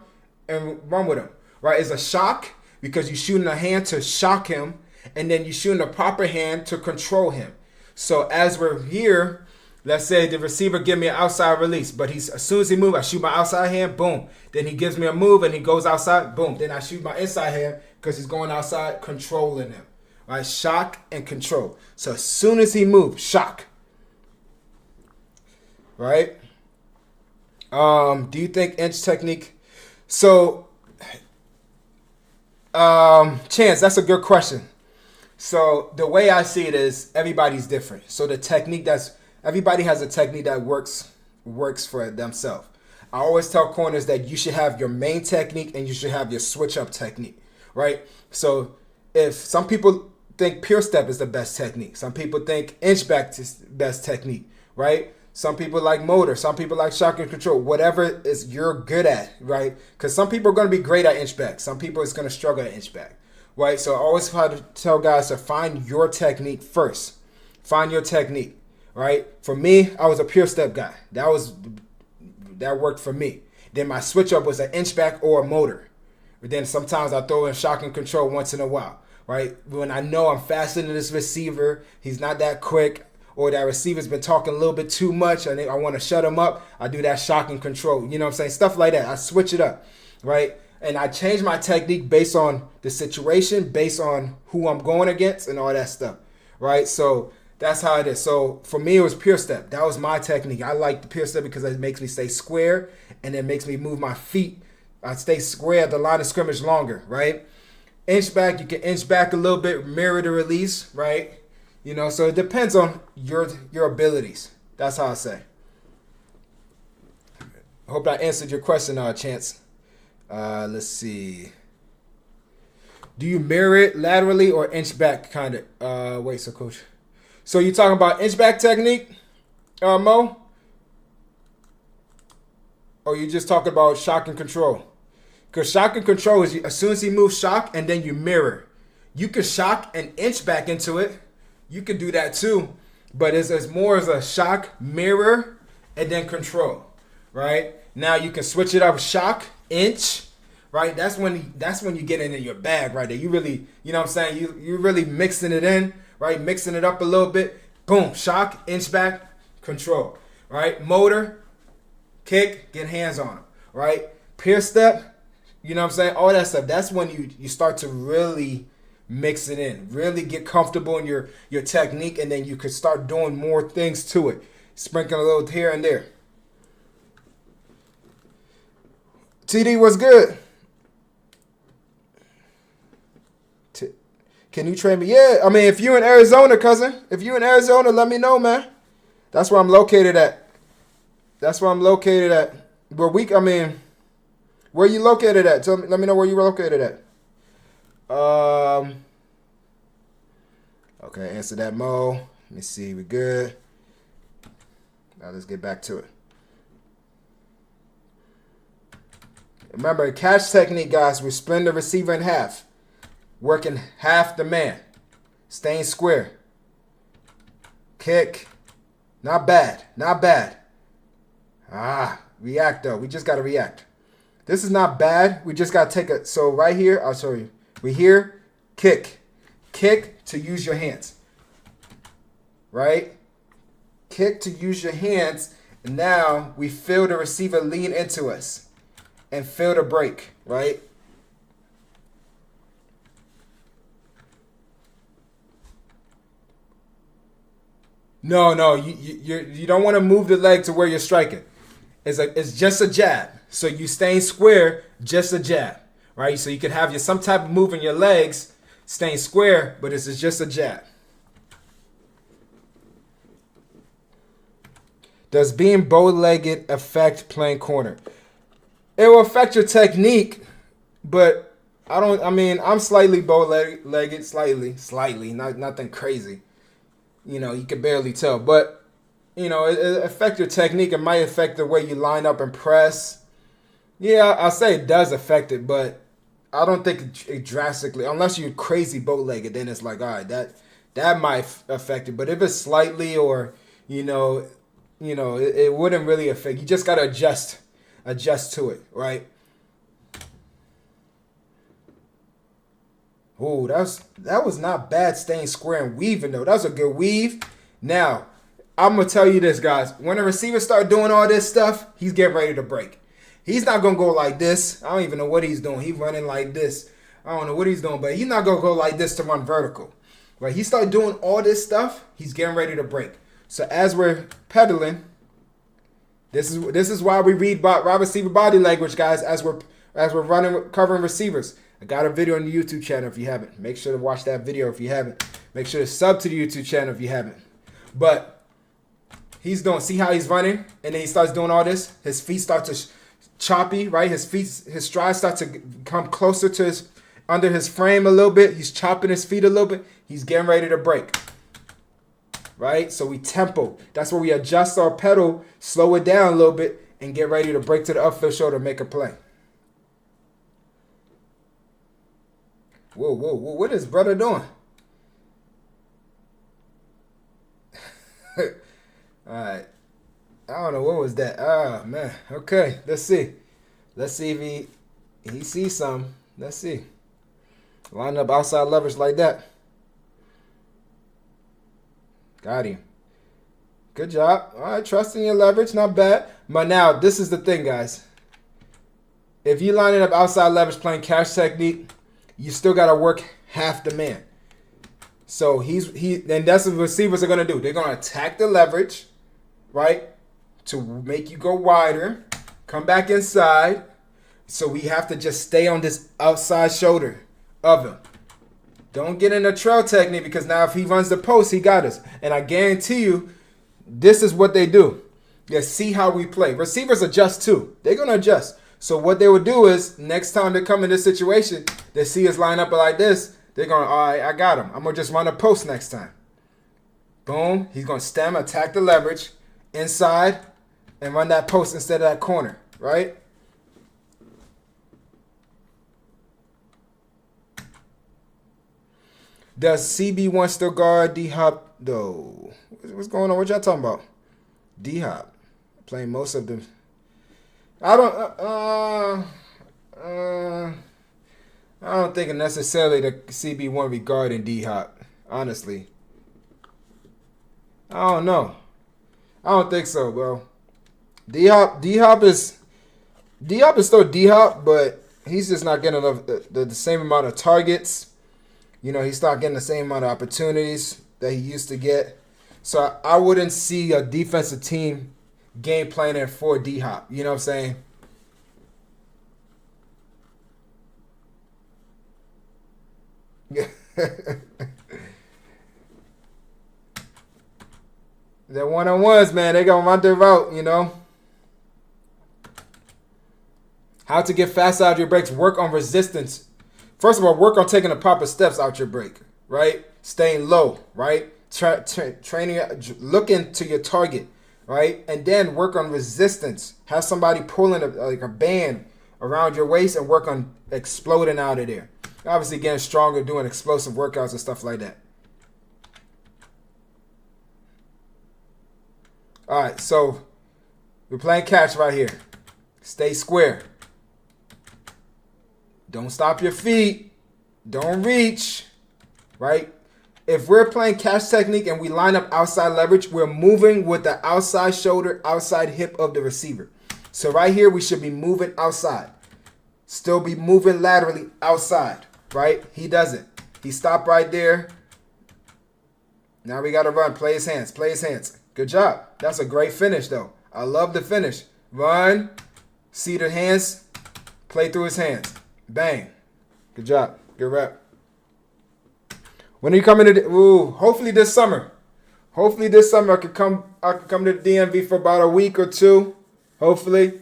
and run with him, right? It's a shock because you're shooting a hand to shock him, and then you shoot in the proper hand to control him. So as we're here, let's say the receiver give me an outside release, but as soon as he moves, I shoot my outside hand, boom. Then he gives me a move and he goes outside, boom. Then I shoot my inside hand because he's going outside, controlling him. Right? Shock and control. So as soon as he moves, shock. Right? Do you think inch technique? So, Chance, that's a good question. So the way I see it is everybody's different. So the technique everybody has a technique that works for themselves. I always tell corners that you should have your main technique and you should have your switch up technique, right? So if some people think pure step is the best technique, some people think inch back is the best technique, right? Some people like motor, some people like shock and control, whatever is you're good at, right? Because some people are going to be great at inch back. Some people is going to struggle at inch back, right? So I always try to tell guys to find your technique first. Find your technique, right? For me, I was a pure step guy. That worked for me. Then my switch up was an inch back or a motor. But then sometimes I throw in shock and control once in a while, right? When I know I'm faster than this receiver, he's not that quick, or that receiver's been talking a little bit too much, and I want to shut him up, I do that shock and control. You know what I'm saying? Stuff like that. I switch it up, right? And I change my technique based on the situation, based on who I'm going against and all that stuff, right? So that's how it is. So for me, it was pure step. That was my technique. I like the pure step because it makes me stay square and it makes me move my feet. I stay square at the line of scrimmage longer, right? Inch back, you can inch back a little bit, mirror the release, right? You know, so it depends on your abilities. That's how I say. Hope I answered your question, Chance. Let's see. Do you mirror it laterally or inch back, kind of? Wait, so coach. So you talking about inch back technique, Mo? Or you just talking about shock and control? Because shock and control is as soon as he moves, shock, and then you mirror. You can shock and inch back into it. You can do that too, but it's more as a shock, mirror, and then control, right? Now you can switch it up, shock, inch, right? That's when you get into your bag right there. You really, you know what I'm saying? You're really mixing it in, right? Mixing it up a little bit. Boom, shock, inch back, control, right? Motor, kick, get hands on them, right? Pure step, you know what I'm saying? All that stuff. That's when you start to really mix it in, really get comfortable in your technique, and then you could start doing more things to it. Sprinkling a little here and there. TD, what's good? Can you train me? Yeah, I mean, if you in Arizona, cousin, if you in Arizona, let me know, man. That's where I'm located at. Where you located at? Let me know where you located at. Okay, answer that, Mo. Let me see, we good. Now let's get back to it. Remember, catch technique, guys. We split the receiver in half. Working half the man. Staying square. Kick. Not bad. Not bad. React, though. We just got to react. This is not bad. We just got to take it. So right here, I'll show you. We here, kick. Kick to use your hands. Right? Kick to use your hands. And now we feel the receiver lean into us. And feel the break. Right? No. You don't want to move the leg to where you're striking. It's just a jab. So you staying square, just a jab. Right? So you could have some type of move in your legs, staying square, but this is just a jab. Does being bow-legged affect playing corner? It will affect your technique, but I'm slightly bow-legged, slightly, nothing crazy. You know, you can barely tell, but you know, it affects your technique. It might affect the way you line up and press. Yeah, I'll say it does affect it, but I don't think it drastically, unless you're crazy bow-legged, then it's like, all right, that might affect it. But if it's slightly or, it wouldn't really affect. You just got to adjust to it, right? Oh, that was not bad staying square and weaving, though. That was a good weave. Now, I'm going to tell you this, guys. When a receiver start doing all this stuff, he's getting ready to break. He's not going to go like this. I don't even know what he's doing. He's running like this. I don't know what he's doing, but he's not going to go like this to run vertical. Right? He start doing all this stuff, he's getting ready to break. So as we're pedaling, this is why we read wide receiver body language, guys, as we're running, covering receivers. I got a video on the YouTube channel if you haven't. Make sure to watch that video if you haven't. Make sure to sub to the YouTube channel if you haven't. But he's doing, see how he's running? And then he starts doing all this. His feet start to choppy, right? His strides start to come closer to under his frame a little bit. He's chopping his feet a little bit. He's getting ready to break. Right? So we tempo. That's where we adjust our pedal, slow it down a little bit, and get ready to break to the upfield shoulder and make a play. Whoa, whoa, whoa. What is brother doing? All right. I don't know. What was that? Ah, man. Okay. Let's see. Let's see if he sees some. Let's see. Line up outside leverage like that. Got him. Good job. All right. Trusting your leverage. Not bad. But now, this is the thing, guys. If you line it up outside leverage playing catch technique, you still got to work half the man. So and that's what receivers are going to do. They're going to attack the leverage, right, to make you go wider, come back inside. So we have to just stay on this outside shoulder of him. Don't get in a trail technique, because now if he runs the post, he got us. And I guarantee you, this is what they do. Yeah, see how we play. Receivers adjust too. They're going to adjust. So what they would do is, next time they come in this situation, they see us line up like this, they're going, all right, I got him. I'm going to just run a post next time. Boom. He's going to stem, attack the leverage, inside, and run that post instead of that corner, right? Does CB1 still guard D-Hop, though? What's going on? What y'all talking about? D-Hop. Playing most of them. I don't think necessarily the CB1 regarding D-Hop, honestly. I don't know. I don't think so, bro. D-Hop is still D-Hop, but he's just not getting enough, the same amount of targets. You know, he's not getting the same amount of opportunities that he used to get. So I wouldn't see a defensive team game planning for D-Hop. You know what I'm saying? The one-on-ones, man, they gonna run their route, you know. How to get fast out of your breaks. Work on resistance. First of all, work on taking the proper steps out your break, right? Staying low, right? Training, looking to your target, right? And then work on resistance. Have somebody pulling like a band around your waist and work on exploding out of there. Obviously getting stronger, doing explosive workouts and stuff like that. All right, so we're playing catch right here. Stay square. Don't stop your feet. Don't reach, right? If we're playing catch technique and we line up outside leverage, we're moving with the outside shoulder, outside hip of the receiver. So right here, we should be moving outside. Still be moving laterally outside, right? He doesn't. He stopped right there. Now we got to run. Play his hands. Play his hands. Good job. That's a great finish, though. I love the finish. Run. See the hands. Play through his hands. Bang. Good job. Good rep. When are you coming to hopefully this summer. Hopefully this summer I could come to the DMV for about a week or two. Hopefully.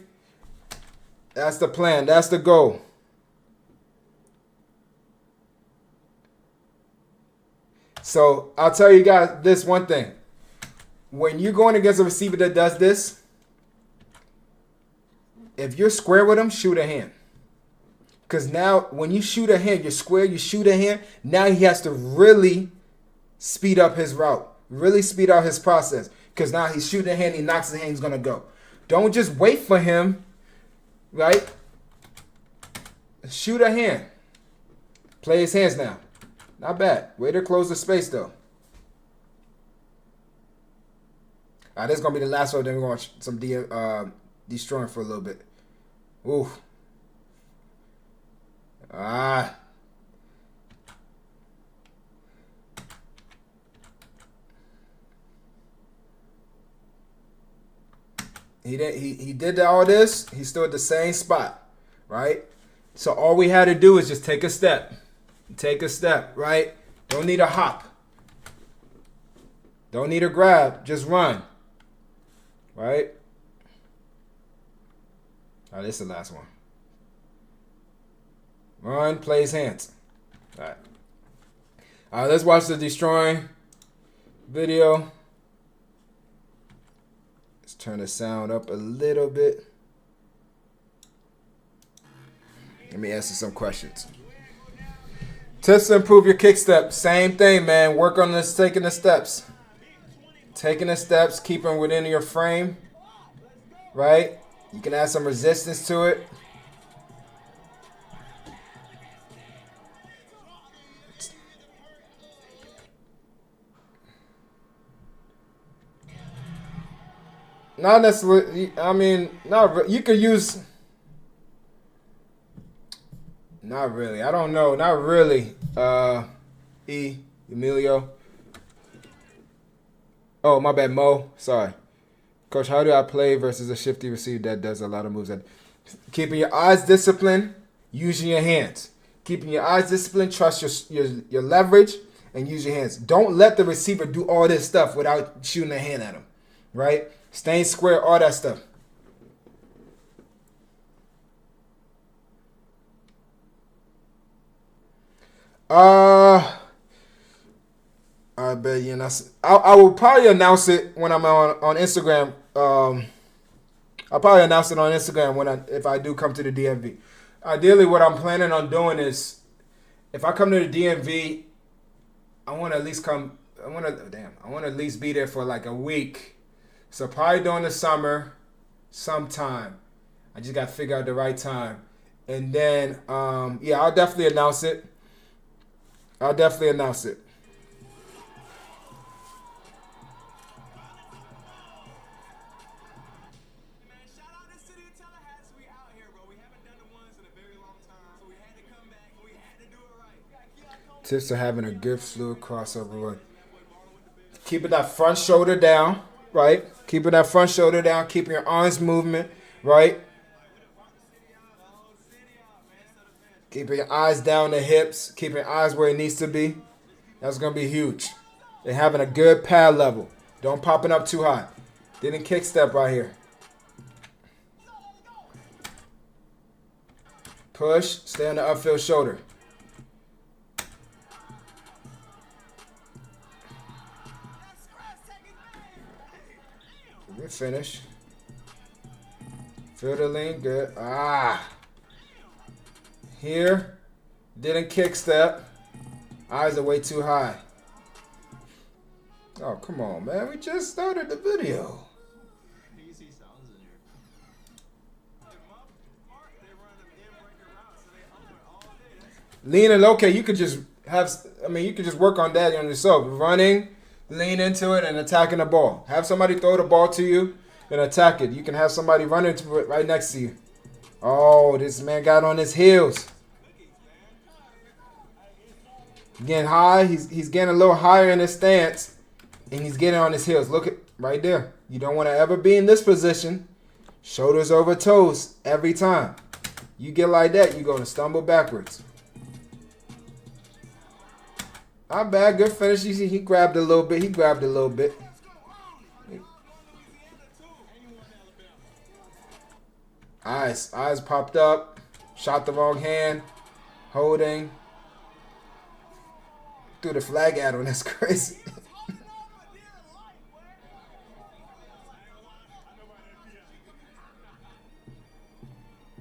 That's the plan. That's the goal. So I'll tell you guys this one thing. When you're going against a receiver that does this, if you're square with him, shoot a hand. Because now when you shoot a hand, you're square, you shoot a hand, now he has to really speed up his route. Really speed out his process. Because now he's shooting a hand, he knocks the hand, he's going to go. Don't just wait for him, right? Shoot a hand. Play his hands now. Not bad. Way to close the space, though. All right, this is going to be the last one. Then we're going to some destroying for a little bit. Ooh. Ah. He did all this. He stood at the same spot, right? So all we had to do is just take a step. Take a step, right? Don't need a hop. Don't need a grab. Just run. Right? All right, this is the last one. Run, plays hands. All right. All right, let's watch the destroying video. Let's turn the sound up a little bit. Let me answer some questions. Tips to improve your kick step. Same thing, man. Work on this, taking the steps. Taking the steps, keeping within your frame. Right? You can add some resistance to it. Not necessarily. I mean, you could use. Not really. I don't know. Not really. Emilio. Oh, my bad, Mo. Sorry. Coach, how do I play versus a shifty receiver that does a lot of moves? Keeping your eyes disciplined, using your hands. Keeping your eyes disciplined, trust your leverage, and use your hands. Don't let the receiver do all this stuff without shooting a hand at him. Right? Staying square, all that stuff. I bet you know. I will probably announce it when I'm on Instagram. I'll probably announce it on Instagram if I do come to the DMV. Ideally, what I'm planning on doing is, if I come to the DMV, I want to at least come. I want to at least be there for like a week. So probably during the summer, sometime. I just got to figure out the right time, and then I'll definitely announce it. Tips to having a good fluid crossover run. Keeping that front shoulder down, right? Keeping that front shoulder down. Keeping your arms movement, right? Keeping your eyes down the hips. Keeping your eyes where it needs to be. That's going to be huge. And having a good pad level. Don't pop it up too high. Didn't kick step right here. Push. Stay on the upfield shoulder. Good finish. Feel the lean. Good. Here. Didn't kick step. Eyes are way too high. Oh, come on, man. We just started the video. Leaning, okay, you could just work on that on yourself. Running, lean into it, and attacking the ball. Have somebody throw the ball to you and attack it. You can have somebody run into it right next to you. Oh, this man got on his heels. Getting high. He's getting a little higher in his stance, and he's getting on his heels. Look at right there. You don't want to ever be in this position. Shoulders over toes every time. You get like that, you're going to stumble backwards. Not bad. Good finish. You see, he grabbed a little bit. Eyes popped up. Shot the wrong hand. Holding. Threw the flag at him. That's crazy.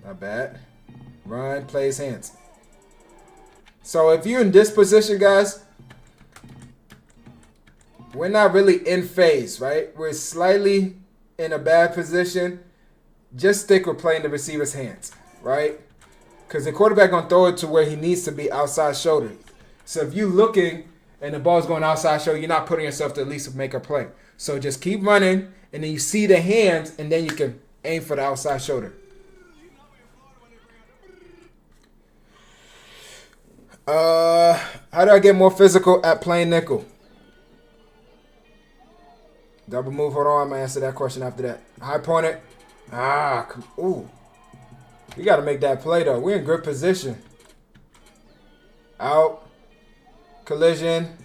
Not bad. Run, plays hands. So if you're in this position, guys, we're not really in phase, right? We're slightly in a bad position. Just stick with playing the receiver's hands, right? Because the quarterback going to throw it to where he needs to be, outside shoulder, So if you looking and the ball's going outside shoulder, you're not putting yourself to at least make a play. So just keep running, and then you see the hands, and then you can aim for the outside shoulder. How do I get more physical at playing nickel? Double move. Hold on. I'm going to answer that question after that. High pointed. Ooh. We got to make that play, though. We're in good position. Out. Collision.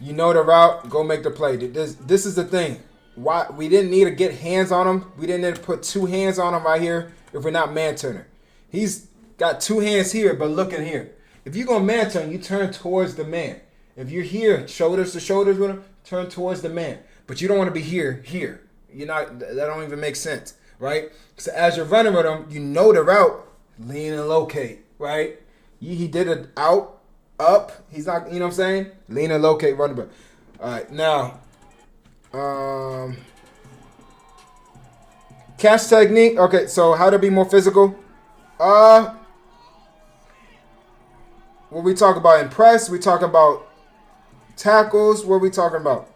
You know the route. Go make the play. This is the thing. Why we didn't need to get hands on him. We didn't need to put two hands on him right here if we're not man-turner. He's got two hands here, but looking here. If you're going to man-turn, you turn towards the man. If you're here, shoulders to shoulders with him, turn towards the man. But you don't want to be here. You're not. That don't even make sense, right? So as you're running with him, you know the route. Lean and locate, right? He did it out, up. He's not. You know what I'm saying? Lean and locate, running back. All right, now, catch technique. Okay, so how to be more physical? What we talk about in press? We talking about tackles? What we talking about?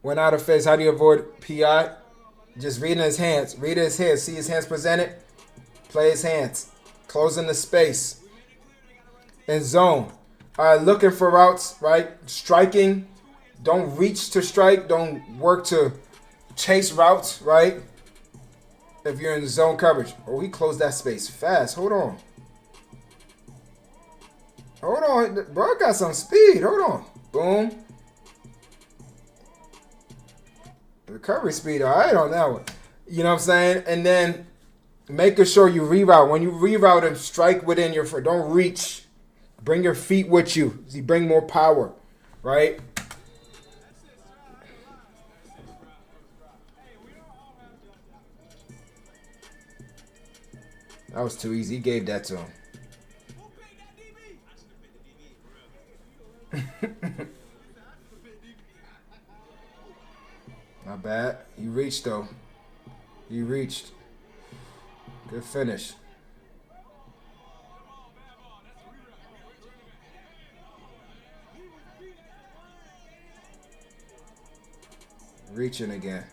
When out of phase, how do you avoid PI? Just reading his hands. Read his hands. See his hands presented. Play his hands. Closing the space. And zone. All right, looking for routes, right? Striking. Don't reach to strike. Don't work to chase routes, right? If you're in zone coverage. Oh, he closed that space fast. Hold on. Hold on. Bro, got some speed. Hold on. Boom. Recovery speed, all right on that one. You know what I'm saying? And then making sure you reroute. When you reroute and strike within your foot, don't reach. Bring your feet with you. You bring more power, right? That was too easy. He gave that to him. Not bad. You reached, though. You reached. Good finish. Reaching again.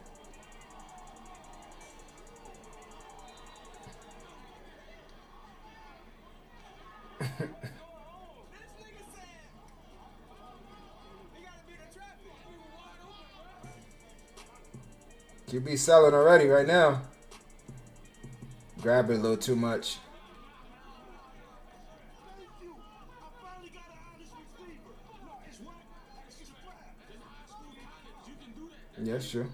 QB selling already right now. Grab it a little too much. Yeah, sure.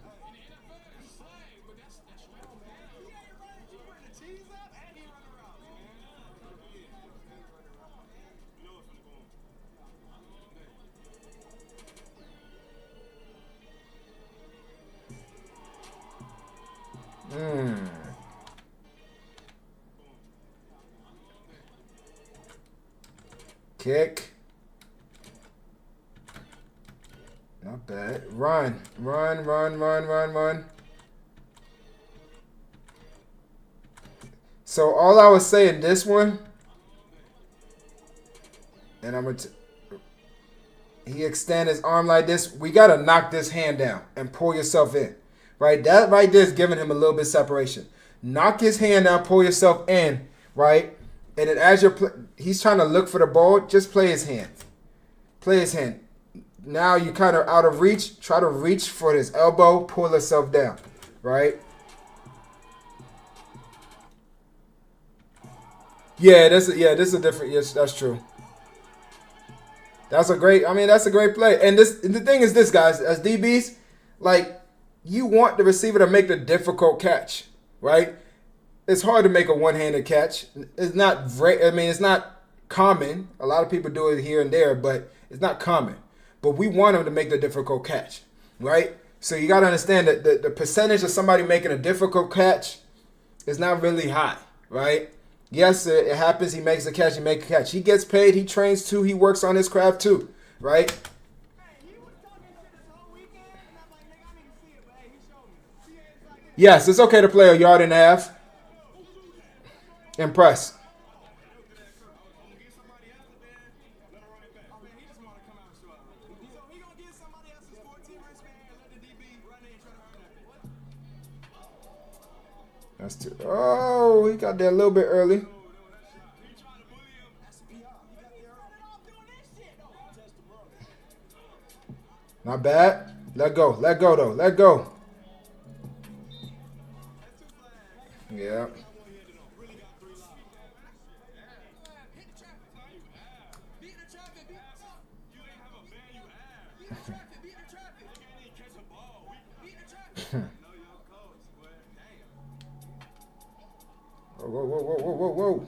Kick. Not bad. Run. Run, run, run, run, run. So all I was saying this one, and I'm going to, he extend his arm like this. We got to knock this hand down and pull yourself in. Right? That right there is giving him a little bit of separation. Knock his hand down, pull yourself in, right? And then as he's trying to look for the ball, just play his hand. Play his hand. Now you're kind of out of reach. Try to reach for his elbow, pull yourself down, right? Yeah, this is a different. Yes, that's true. That's a great play. And the thing is this, guys, as DBs, like, you want the receiver to make the difficult catch, right? It's hard to make a one-handed catch. It's not it's not common. A lot of people do it here and there, but it's not common. But we want them to make the difficult catch, right? So you got to understand that the percentage of somebody making a difficult catch is not really high, right? Yes, it happens. He makes a catch. He makes a catch. He gets paid. He trains too. He works on his craft too, right? Yes, it's okay to play a yard and a half. And press. That's too. Oh, he got there a little bit early. Not bad. Let go. Let go, though. Let go. Yeah. Whoa, whoa, whoa, whoa, whoa, whoa.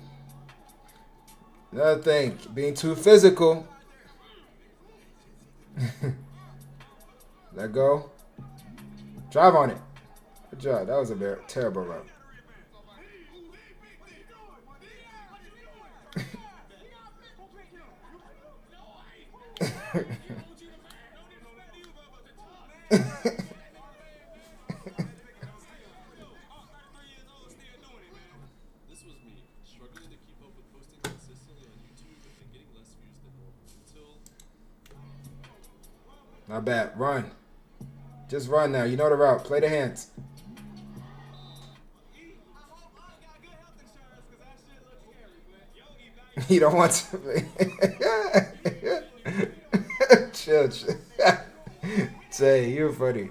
Another thing, being too physical. Let go. Drive on it. Good job. That was a very terrible route. Not bad. Run. Just run now. You know the route. Play the hands. You don't want to. Chill, chill. Say, you're funny.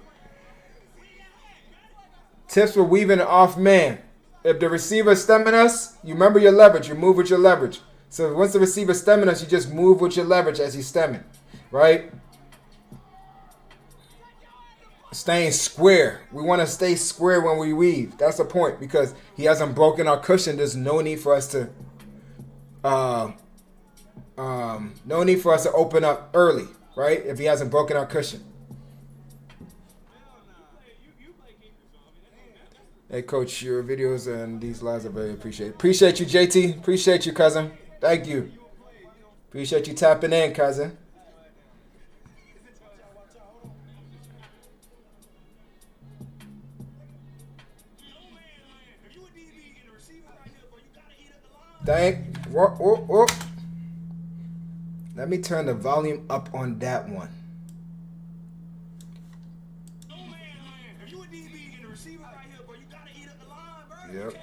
Tips for weaving an off man. If the receiver is stemming us, you remember your leverage. You move with your leverage. So once the receiver is stemming us, you just move with your leverage as he's stemming. Right? Staying square. We want to stay square when we weave. That's the point, because he hasn't broken our cushion. There's no need for us to no need for us to open up early, right? If he hasn't broken our cushion. Hey, Coach, your videos and these lives are very appreciated. Appreciate you, JT. Appreciate you, cousin. Thank you. Appreciate you tapping in, cousin. Whoop, whoop, whoop. Let me turn the volume up on that one. Yep.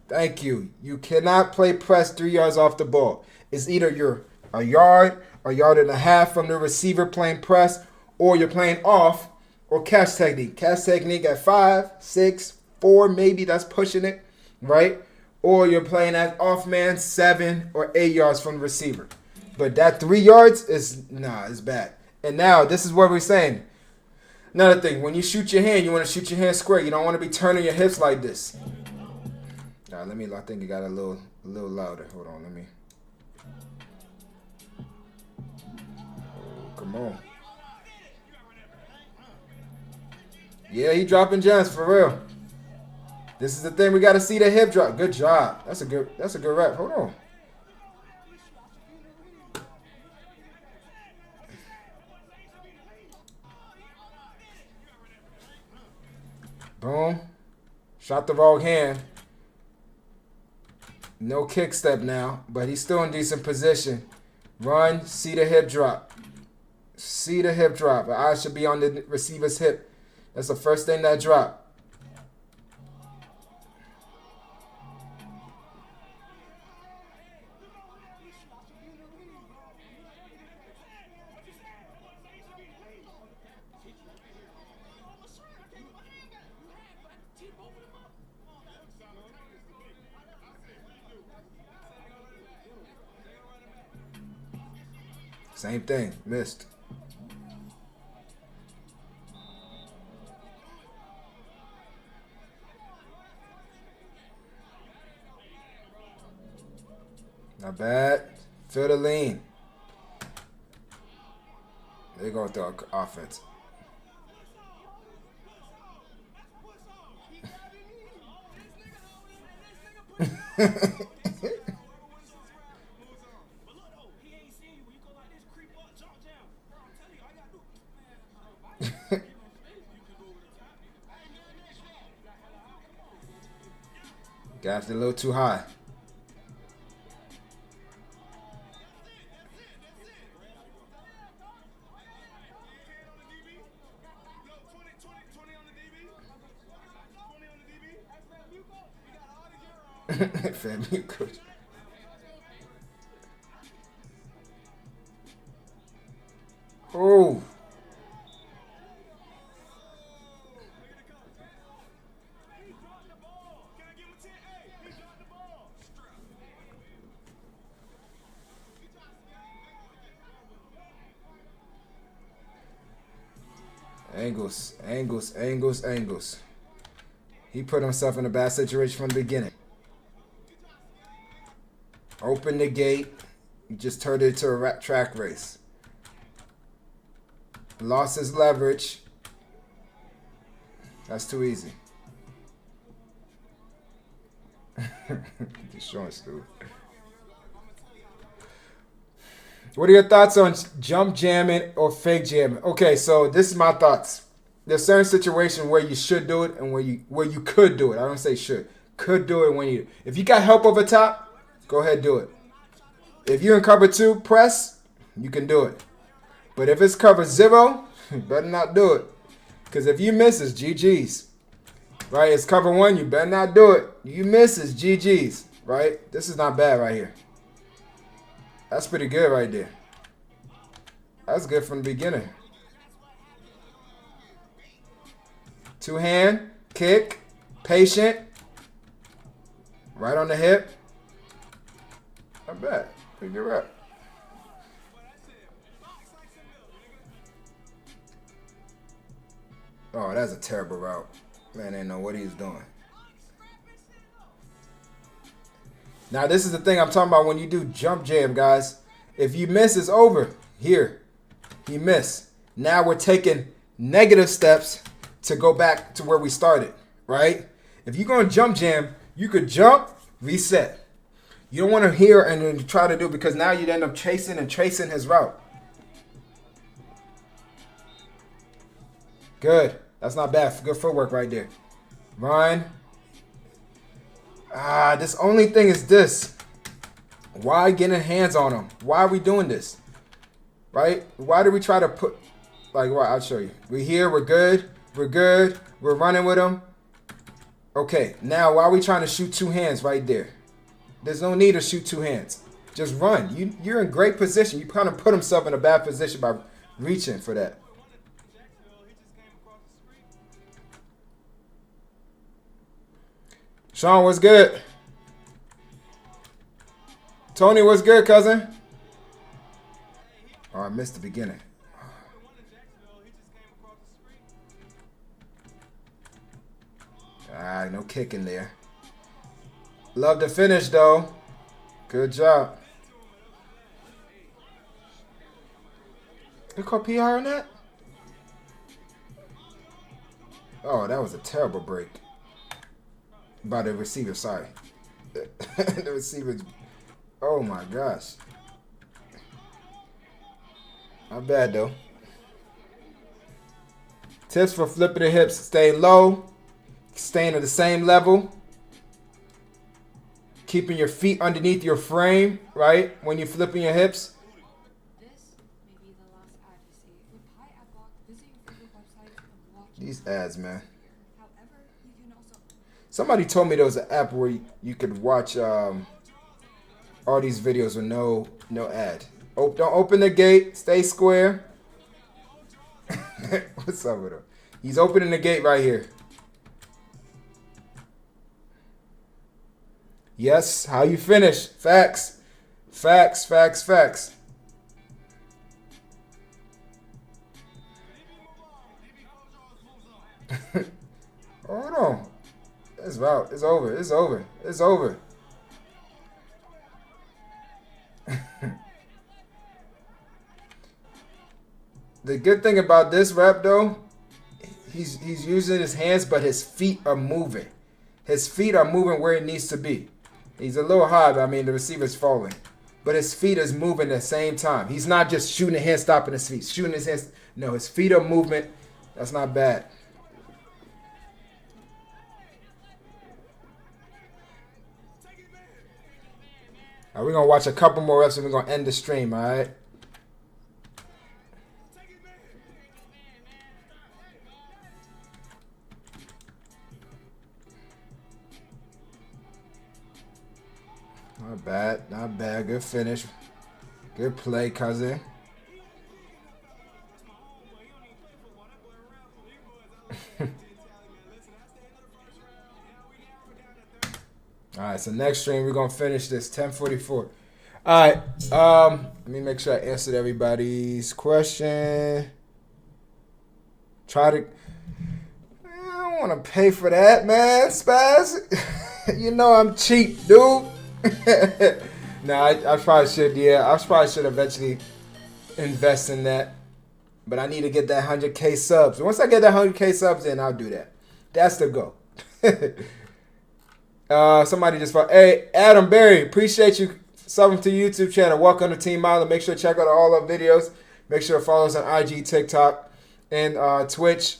Thank you. You cannot play press 3 yards off the ball. It's either you're a yard and a half from the receiver playing press, or you're playing off, or catch technique. Catch technique at 5, 6, 4, maybe that's pushing it, right? Or you're playing at off man 7 or 8 yards from the receiver. But that 3 yards is, it's bad. And now this is what we're saying. Another thing, when you shoot your hand, you want to shoot your hand square. You don't want to be turning your hips like this. All right, I think it got a little louder. Hold on, let me. Oh, come on. Yeah, he dropping gems for real. This is the thing, we got to see the hip drop. Good job. That's a good rep. Hold on. Boom. Shot the wrong hand. No kick step now, but he's still in decent position. Run, see the hip drop. See the hip drop. The eye should be on the receiver's hip. That's the first thing that drop. Same thing. Missed. Not bad. Feel the lean. They're going through offense. Got it a little too high. Family coach. Oh. Angles. He put himself in a bad situation from the beginning. Open the gate. He just turned it into a track race. Lost his leverage. That's too easy. Just showing stupid. What are your thoughts on jump jamming or fake jamming? Okay, so this is my thoughts. There's certain situations where you should do it and where you could do it. I don't say should. Could do it when you. If you got help over top, go ahead, do it. If you're in cover 2, press, you can do it. But if it's cover 0, you better not do it. Because if you miss, it's GG's. Right? It's cover 1, you better not do it. You miss, it's GG's. Right? This is not bad right here. That's pretty good right there. That's good from the beginning. 2-hand, kick, patient. Right on the hip. Not bad. Pretty good rep. Oh, that's a terrible route. Man, didn't know what he was doing. Now, this is the thing I'm talking about when you do jump jam, guys. If you miss, it's over. Here, he missed. Now we're taking negative steps to go back to where we started, right? If you're going to jump jam, you could jump, reset. You don't want to hear and then try to do it because now you'd end up chasing and tracing his route. Good. That's not bad. Good footwork right there. Ryan. This only thing is this. Why getting hands on him? Why are we doing this? Right? Why do we try to put... Like, right, I'll show you. We're here. We're good. We're good. We're running with him. Okay. Now, why are we trying to shoot 2 hands right there? There's no need to shoot 2 hands. Just run. You're in great position. You kind of put himself in a bad position by reaching for that. Sean, what's good? Tony, what's good, cousin? Oh, I missed the beginning. No kicking there. Love the finish, though. Good job. You call PR on that? Oh, that was a terrible break. By the receiver, sorry. The receiver. Oh my gosh. Not bad though. Tips for flipping the hips. Stay low. Staying at the same level. Keeping your feet underneath your frame, right? When you're flipping your hips. This may be the last ad you see. With Pi Adblock, visit your favorite website and watch. These ads, man. However, you can also. Somebody told me there was an app where you could watch all these videos with no ad. Don't open the gate. Stay square. What's up with him? He's opening the gate right here. Yes, how you finish. Facts. Facts, facts, facts. Hold on. It's out. It's over. It's over. It's over. The good thing about this rep, though, he's using his hands, but his feet are moving. His feet are moving where it needs to be. He's a little high, but I mean, the receiver's falling. But his feet is moving at the same time. He's not just shooting a hand, stopping his feet. Shooting his hands. No, his feet are movement. That's not bad. We're going to watch a couple more reps and we're going to end the stream, all right? Not bad. Not bad. Good finish. Good play, cousin. All right, so next stream, we're going to finish this, 10:44. All right, let me make sure I answered everybody's question. I don't want to pay for that, man, Spaz. You know I'm cheap, dude. No, I probably should, yeah. I probably should eventually invest in that. But I need to get that 100K subs. Once I get that 100K subs in, I'll do that. That's the goal. Somebody just thought, hey, Adam Berry, appreciate you subbing to YouTube channel. Welcome to Team Eyeland. Make sure to check out all our videos. Make sure to follow us on IG, TikTok, and Twitch.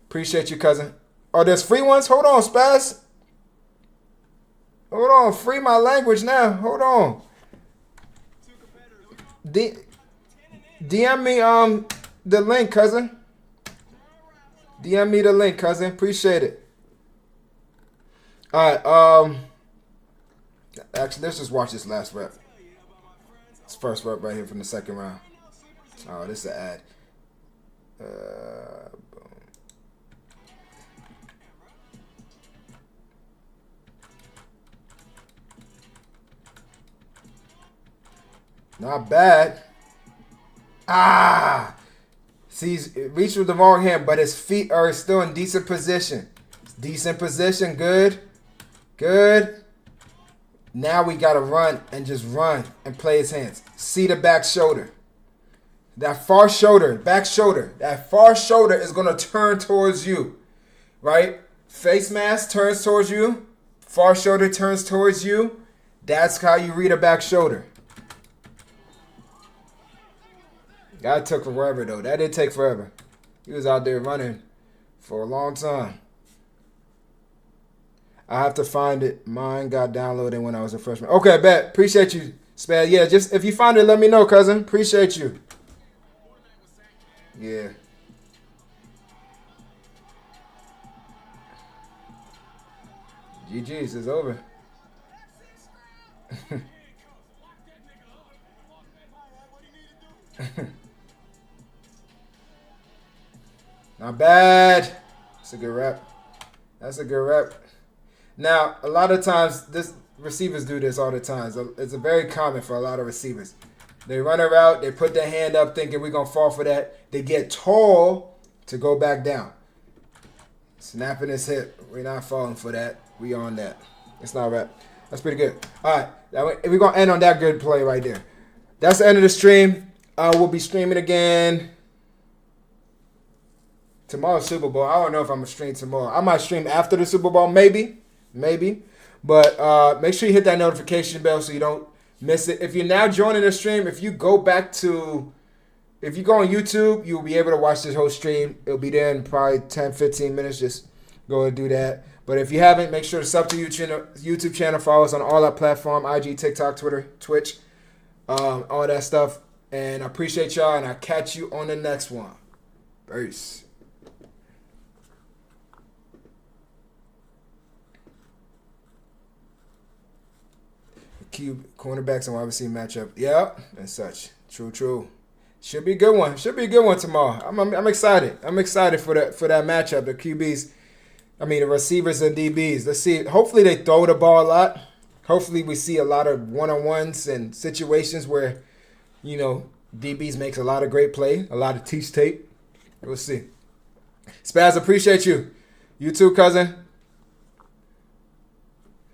Appreciate you, cousin. Oh, there's free ones? Hold on, Spaz. Hold on. Free my language now. Hold on. DM me the link, cousin. DM me the link, cousin. Appreciate it. All right. Actually, let's just watch this last rep. This first rep right here from the second round. Oh, this is an ad. Boom. Not bad. See, he's reached with the wrong hand, but his feet are still in decent position. Decent position. Good. Good. Now we got to run and just run and play his hands. See the back shoulder. That far shoulder, back shoulder, that far shoulder is going to turn towards you, right? Face mask turns towards you. Far shoulder turns towards you. That's how you read a back shoulder. That took forever, though. That did take forever. He was out there running for a long time. I have to find it. Mine got downloaded when I was a freshman. Okay, bet. Appreciate you, Spad. Yeah, just if you find it, let me know, cousin. Appreciate you. Yeah. GG's is over. Not bad. That's a good rep. That's a good rep. Now, a lot of times, receivers do this all the time. It's very common for a lot of receivers. They run a route, they put their hand up thinking we're going to fall for that. They get tall to go back down. Snapping his hip. We're not falling for that. We on that. It's not a rep. That's pretty good. All right. We're going to end on that good play right there. That's the end of the stream. We'll be streaming again tomorrow's Super Bowl. I don't know if I'm going to stream tomorrow. I might stream after the Super Bowl. Maybe. But make sure you hit that notification bell so you don't miss it. If you're now joining the stream, if you go on YouTube, you'll be able to watch this whole stream. It'll be there in probably 10, 15 minutes. Just go and do that. But if you haven't, make sure to sub to YouTube channel. Follow us on all our platforms, IG, TikTok, Twitter, Twitch, all that stuff. And I appreciate y'all, and I'll catch you on the next one. Peace. Cornerbacks and wide receiver matchup. Yeah, and such. True. Should be a good one. Should be a good one tomorrow. I'm excited. I'm excited for that matchup. The QBs, the receivers and DBs. Let's see. Hopefully they throw the ball a lot. Hopefully we see a lot of one-on-ones and situations where, DBs makes a lot of great play, a lot of teach tape. We'll see. Spaz, appreciate you. You too, cousin.